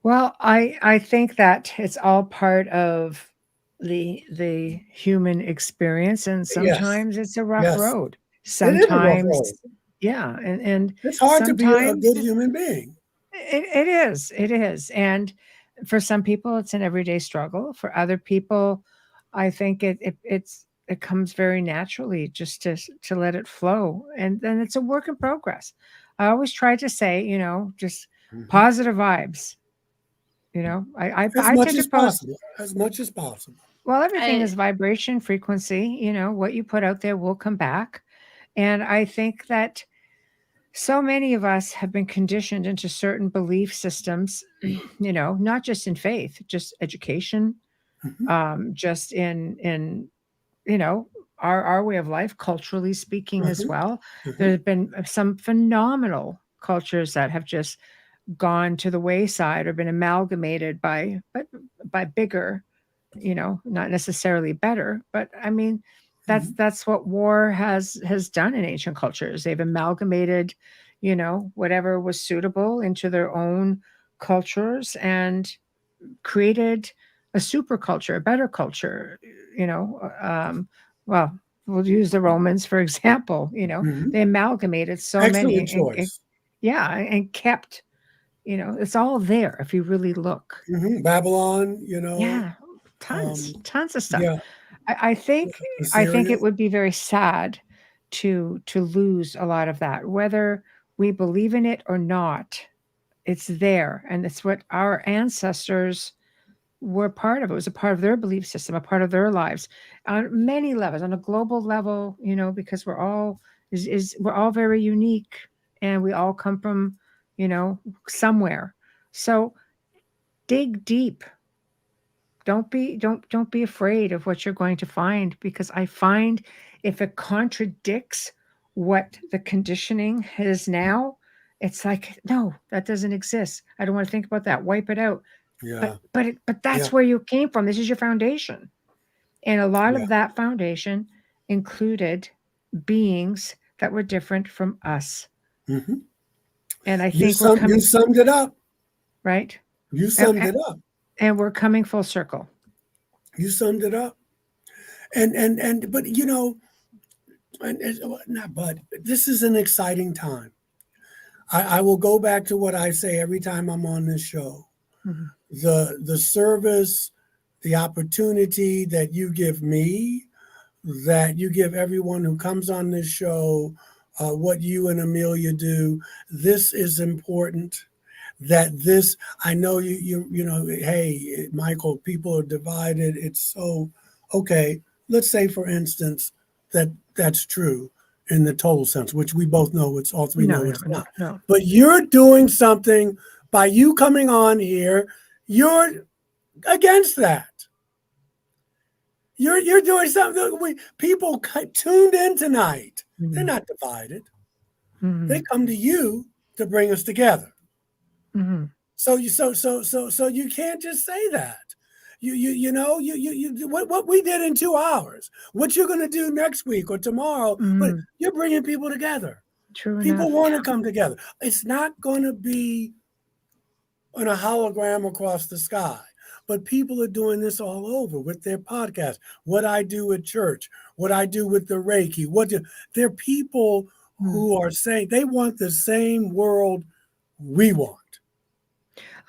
Well, I think that it's all part of the human experience, and Yes, sometimes it's a rough yes, road. it is a rough road. Sometimes, yeah, and It's hard to be a sometimes good human being. it is, and for some people, it's an everyday struggle. For other people, I think it comes very naturally just to let it flow, and then it's a work in progress. I always try to say, just Mhm. positive vibes. I As much tend to as post. possible. As much as possible. Well, everything I- is vibration, frequency. What you put out there will come back. And I think that so many of us have been conditioned into certain belief systems, not just in faith, just education, just in our way of life, culturally speaking as well. There have been some phenomenal cultures that have just gone to the wayside or been amalgamated by bigger, not necessarily better, but I mean, that's what war has done in ancient cultures. They've amalgamated, whatever was suitable into their own cultures and created a super culture, a better culture. Well, we'll use the Romans for example. They amalgamated so Excellent many, choice. and kept. It's all there if you really look. Babylon, Yeah, tons of stuff. yeah, I think Assyria. it would be very sad to lose a lot of that, whether we believe in it or not. It's there, and it's what our ancestors were part of. It was a part of their belief system, a part of their lives on many levels, on a global level. Because we're all we're all very unique, and we all come from somewhere. So dig deep. Don't be afraid of what you're going to find, because I find if it contradicts what the conditioning is now, it's like, no, that doesn't exist. I don't want to think about that. Wipe it out. Yeah. But that's Yeah. where you came from. This is your foundation. And a lot Yeah. of that foundation included beings that were different from us. Mhm. And I You think we're coming, summed it up. right? You summed it up. And we're coming full circle. You summed it up. But this is an exciting time. I will go back to what I say every time I'm on this show. Mm-hmm. The service, the opportunity that you give me, that you give everyone who comes on this show, what you and Amelia do, this is important. I know hey, Michael, people are divided. It's so, okay, let's say, for instance, that's true in the total sense, which we both know, it's all three know it's not. No. But you're doing something by you coming on here, you're against that. You're doing something. People tuned in tonight. Mm-hmm. They're not divided. Mm-hmm. They come to you to bring us together. Mm-hmm. So you can't just say that. What we did in 2 hours, what you're going to do next week or tomorrow, but you're bringing people together. True People enough. want to come together. It's not going to be on a hologram across the sky, but people are doing this all over with their podcast. What I do at church, what I do with the Reiki, there are people who are saying they want the same world we want.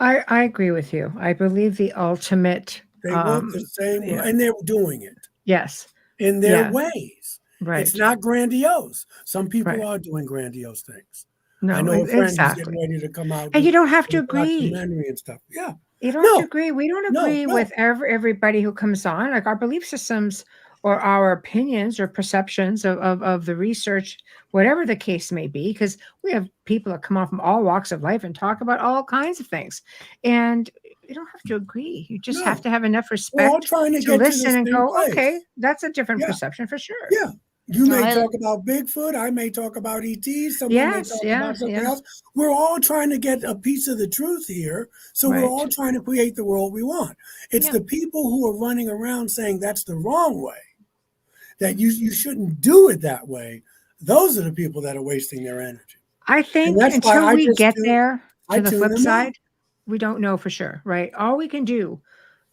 I agree with you. I believe the ultimate. They want the same, and they're doing it. Yes. In their ways. Right. It's not grandiose. Some people are doing grandiose things. No, I know a friend exactly. who's getting ready to come out. And you don't have to agree. Documentary and stuff. Yeah. You don't have to agree. We don't agree with everybody who comes on. Like our belief systems or our opinions or perceptions of the research, whatever the case may be, because we have people that come on from all walks of life and talk about all kinds of things. And you don't have to agree. You just have to have enough respect to listen and go, okay, that's a different perception for sure. Yeah. You may talk about Bigfoot. I may talk about ET. Someone may talk about something else. We're all trying to get a piece of the truth here. So we're all trying to create the world we want. It's the people who are running around saying that's the wrong way, that you shouldn't do it that way. Those are the people that are wasting their energy. I think until we get there to the flip side, we don't know for sure, right? All we can do,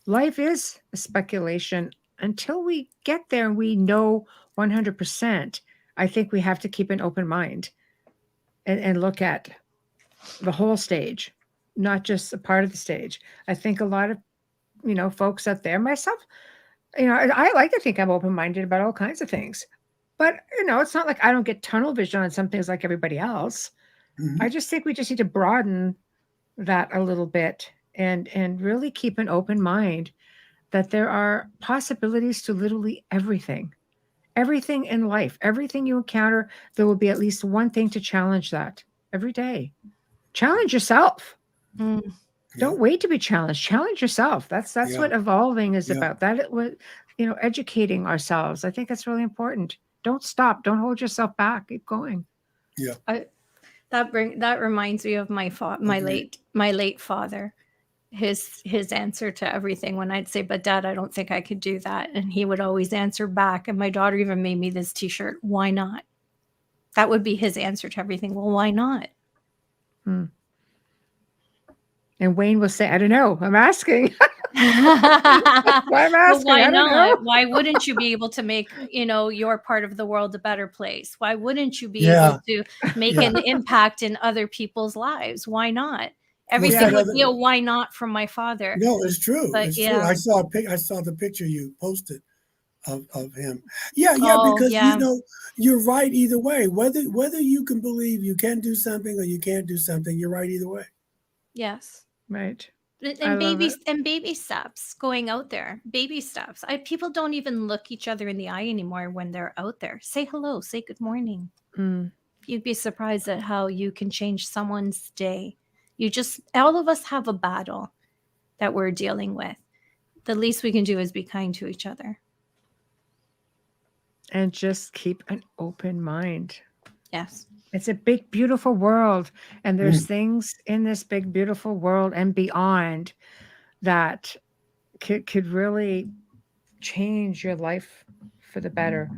life is a speculation. Until we get there and we know 100%, I think we have to keep an open mind and look at the whole stage, not just a part of the stage. I think a lot of, folks out there, myself, I like to think I'm open-minded about all kinds of things, but it's not like I don't get tunnel vision on some things like everybody else. I just think we just need to broaden that a little bit and really keep an open mind that there are possibilities to literally everything. Everything in life, everything you encounter, there will be at least one thing to challenge that every day. Challenge yourself. Mm. Don't wait to be challenged. Challenge yourself. That's what evolving is about. That it was, educating ourselves. I think that's really important. Don't stop. Don't hold yourself back. Keep going. Yeah. That reminds me of my late father. His answer to everything when I'd say, "But Dad, I don't think I could do that," and he would always answer back. And my daughter even made me this T-shirt. Why not? That would be his answer to everything. Well, why not? And Wayne will say, "I don't know. I'm asking." Why I'm asking. why I don't not? know. Why wouldn't you be able to make, your part of the world a better place? Why wouldn't you be able to make an impact in other people's lives? Why not? Everything would be a why not from my father. No, it's true. But, It's true. yeah. I saw the picture you posted of him. Yeah, Oh, because yeah. you're right either way. Whether you can believe you can do something or you can't do something, you're right either way. Yes. Right. And baby steps going out there. Baby steps. People don't even look each other in the eye anymore when they're out there. Say hello. Say good morning. You'd be surprised at how you can change someone's day. All of us have a battle that we're dealing with. The least we can do is be kind to each other. And just keep an open mind. Yes. It's a big, beautiful world. And there's things in this big, beautiful world and beyond that could really change your life for the better.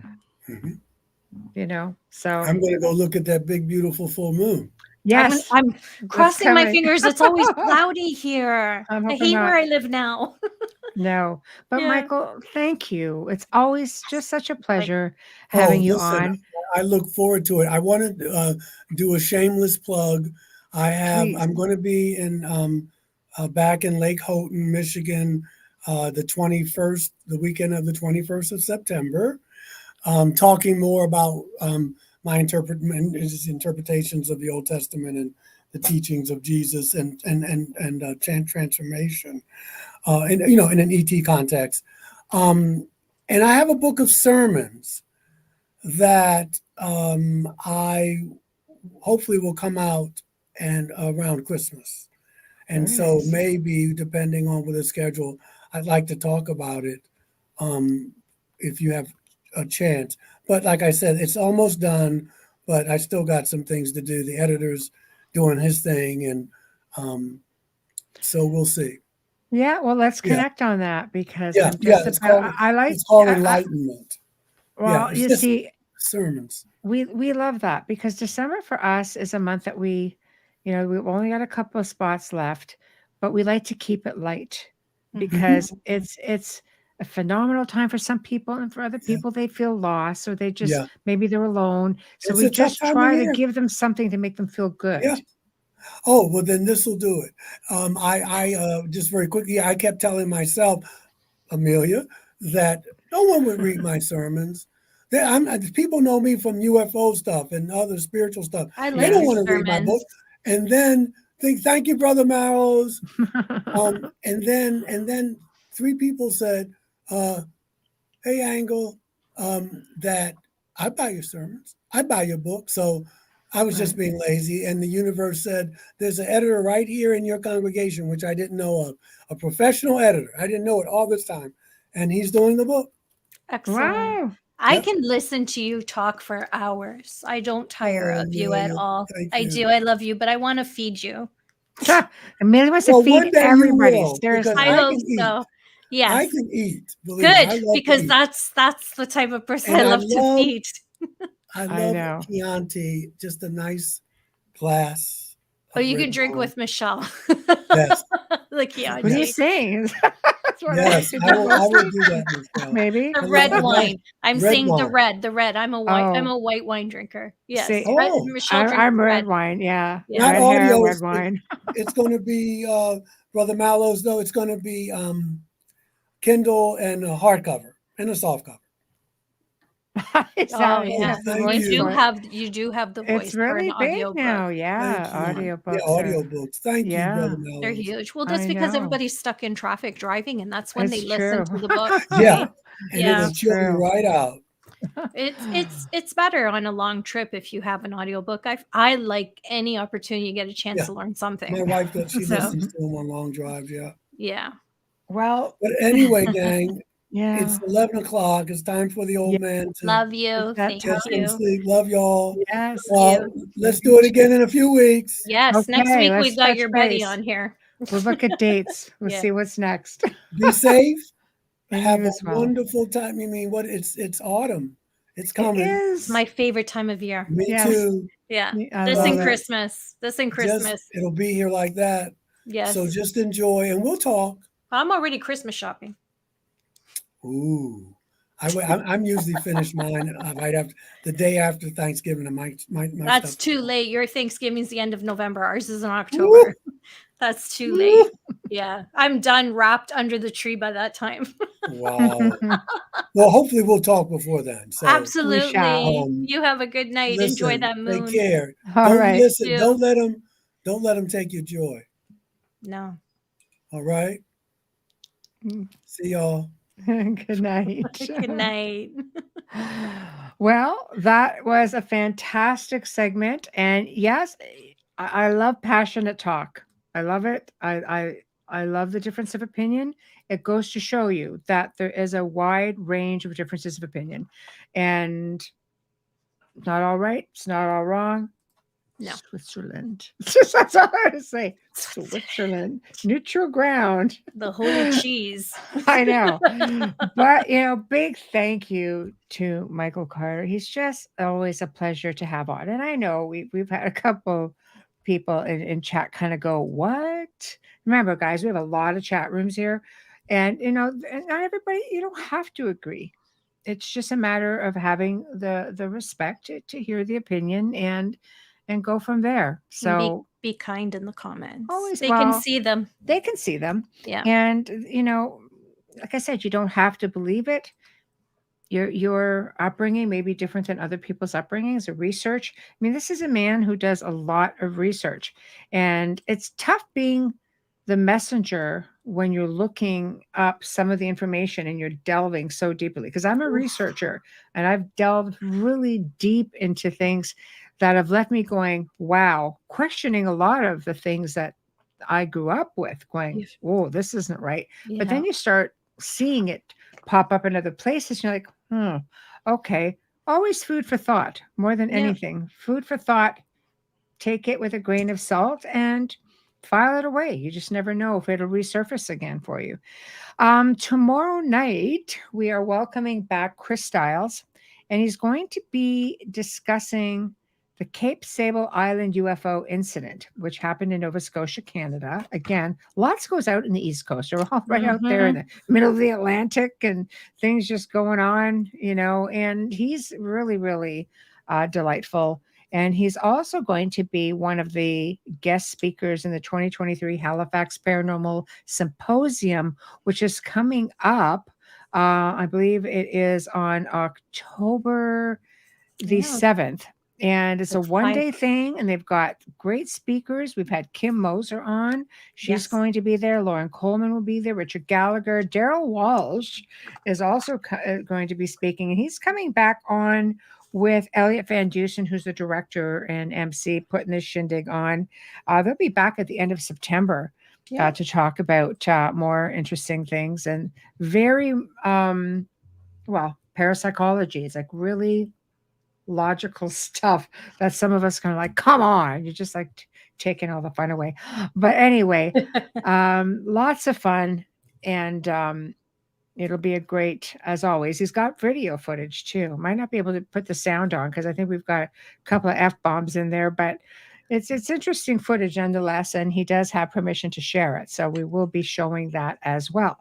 So I'm going to go look at that big, beautiful full moon. Yes. I'm crossing my fingers. It's always cloudy here. I hate where I live now. No, but Yeah. Michael, thank you. It's always just such a pleasure having you on. I look forward to it. I want to do a shameless plug. I'm going to be in back in Lake Houghton, Michigan, the 21st, the weekend of the 21st of September, talking more about my interpretations of the Old Testament and the teachings of Jesus and transformation, in an ET context. And I have a book of sermons that I hopefully will come out and around Christmas. And so maybe depending on with the schedule, I'd like to talk about it if you have a chance. But like I said, it's almost done, but I still got some things to do. The editor's doing his thing, and so we'll see. Yeah, well, let's connect on that because it's called enlightenment. Well, you see, sermons. We love that because December for us is a month that we've only got a couple of spots left, but we like to keep it light because it's a phenomenal time for some people, and for other people they feel lost, or they just maybe they're alone. So we just try to give them something to make them feel good. Yeah. Oh, well, then this will do it. I just very quickly, I kept telling myself, Amelia, that no one would read my sermons. People know me from UFO stuff and other spiritual stuff. They don't want to read my book. And then think, thank you, Brother Marrows. And then 3 people said, hey, Angle, that I buy your sermons. I buy your book. So I was just being lazy. And the universe said, there's an editor right here in your congregation, which I didn't know of, a professional editor. I didn't know it all this time. And he's doing the book. Excellent. Wow. I can listen to you talk for hours. I don't tire of you at all. I do. I love you, but I want to feed you. Amelia wants to feed everybody. Seriously. I hope so. Yes. I can eat. Good, because that's the type of person I love to feed. I love Chianti, just a nice glass. Oh, you can drink with Michelle. Yes. The Chianti. What are you saying? Yes, I will do that, Michelle. Maybe the red wine. I'm saying the red. I'm a white. I'm a white wine drinker. Yes. Michelle I'm red wine. Yeah. Not red audio. Hair, red wine. It's going to be Brother Mallows, though. It's going to be Kindle and a hardcover and a soft cover. Exactly. yeah. Have the Thank voice you. for it. You do have the It's voice for an really big audiobook. now. Yeah. Thank you. Yeah, Audiobooks are, audiobooks. Thank you, Brother yeah, They're Mellows. huge. Well, that's I because know. everybody's stuck in traffic driving, and that's when they It's listen true. to the book. Yeah, Right? and Yeah. it'll It's chill you true. right out. It's better on a long trip if you have an audiobook. I like any opportunity you get a chance Yeah. to learn My something. wife does. She So listens to them on long drives. Yeah. yeah. Well, But anyway, gang, yeah. it's 11 o'clock. It's time for the old man to Love you. that Thank get some you. sleep. Love y'all. Yes. Let's do it again in a few weeks. Yes. Next Okay, week let's we've got touch your buddy base. on here. We'll look at dates. We'll Yeah. see what's next. Be safe. And Have you a as well. wonderful time. I mean, it's autumn. It's It coming. is. It's my favorite time of year. Me Yes. too. Yeah. I This love and it. Christmas. This and Christmas. It'll be here like that. Yes. So just enjoy, and we'll talk. I'm already Christmas shopping. Ooh, I'm usually finished mine right after the day after Thanksgiving. And my That's stuff. too late. Your Thanksgiving's the end of November. Ours is in October. That's too late. Yeah. I'm done wrapped under the tree by that time. Wow. Well, hopefully we'll talk before then. So Absolutely. shall. You have a good night. Enjoy listen, that moon. take care. All Don't right. listen. You. Don't let them take your joy. No. All right. See y'all. Good night. Good night. Well, that was a fantastic segment. And yes, I love passionate talk. I love it. I love the difference of opinion. It goes to show you that there is a wide range of differences of opinion. And it's not all right. It's not all wrong. No. Switzerland. That's all I have to say. Switzerland. Neutral ground. The holy cheese. I know. But, big thank you to Michael Carter. He's just always a pleasure to have on. And I know we've had a couple people in chat kind of go, what? Remember, guys, we have a lot of chat rooms here. And, not everybody, you don't have to agree. It's just a matter of having the respect to hear the opinion and go from there. So be kind in the comments. Always, they can see them. They can see them. Yeah. And, like I said, you don't have to believe it. Your upbringing may be different than other people's upbringings or research. I mean, this is a man who does a lot of research. And it's tough being the messenger when you're looking up some of the information and you're delving so deeply. Because I'm a researcher and I've delved really deep into things that have left me going, wow, questioning a lot of the things that I grew up with, going, whoa, this isn't right. Yeah. But then you start seeing it pop up in other places. And you're like, okay. Always food for thought more than anything. Food for thought. Take it with a grain of salt and file it away. You just never know if it'll resurface again for you. Tomorrow night, we are welcoming back Chris Stiles, and he's going to be discussing the Cape Sable Island UFO incident, which happened in Nova Scotia, Canada. Again, lots goes out in the East Coast. We're all right out there in the middle of the Atlantic and things just going on, and he's really, really delightful. And he's also going to be one of the guest speakers in the 2023 Halifax Paranormal Symposium, which is coming up. I believe it is on October the 7th. And it's a one-day thing, and they've got great speakers. We've had Kim Moser on. She's going to be there. Lauren Coleman will be there. Richard Gallagher. Daryl Walsh is also going to be speaking, and he's coming back on with Elliot Van Dusen, who's the director and MC, putting this shindig on. They'll be back at the end of September to talk about more interesting things and very, parapsychology. It's like really logical stuff that some of us kind of like, come on, you're just like taking all the fun away. But anyway, lots of fun, and it'll be a great, as always. He's got video footage too. Might not be able to put the sound on because I think we've got a couple of F-bombs in there, but it's interesting footage nonetheless, and he does have permission to share it. So we will be showing that as well.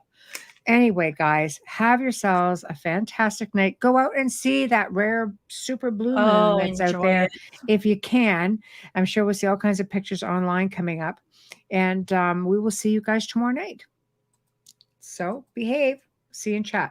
Anyway, guys, have yourselves a fantastic night. Go out and see that rare super blue moon that's out there if you can. I'm sure we'll see all kinds of pictures online coming up. And we will see you guys tomorrow night. So behave. See you in chat.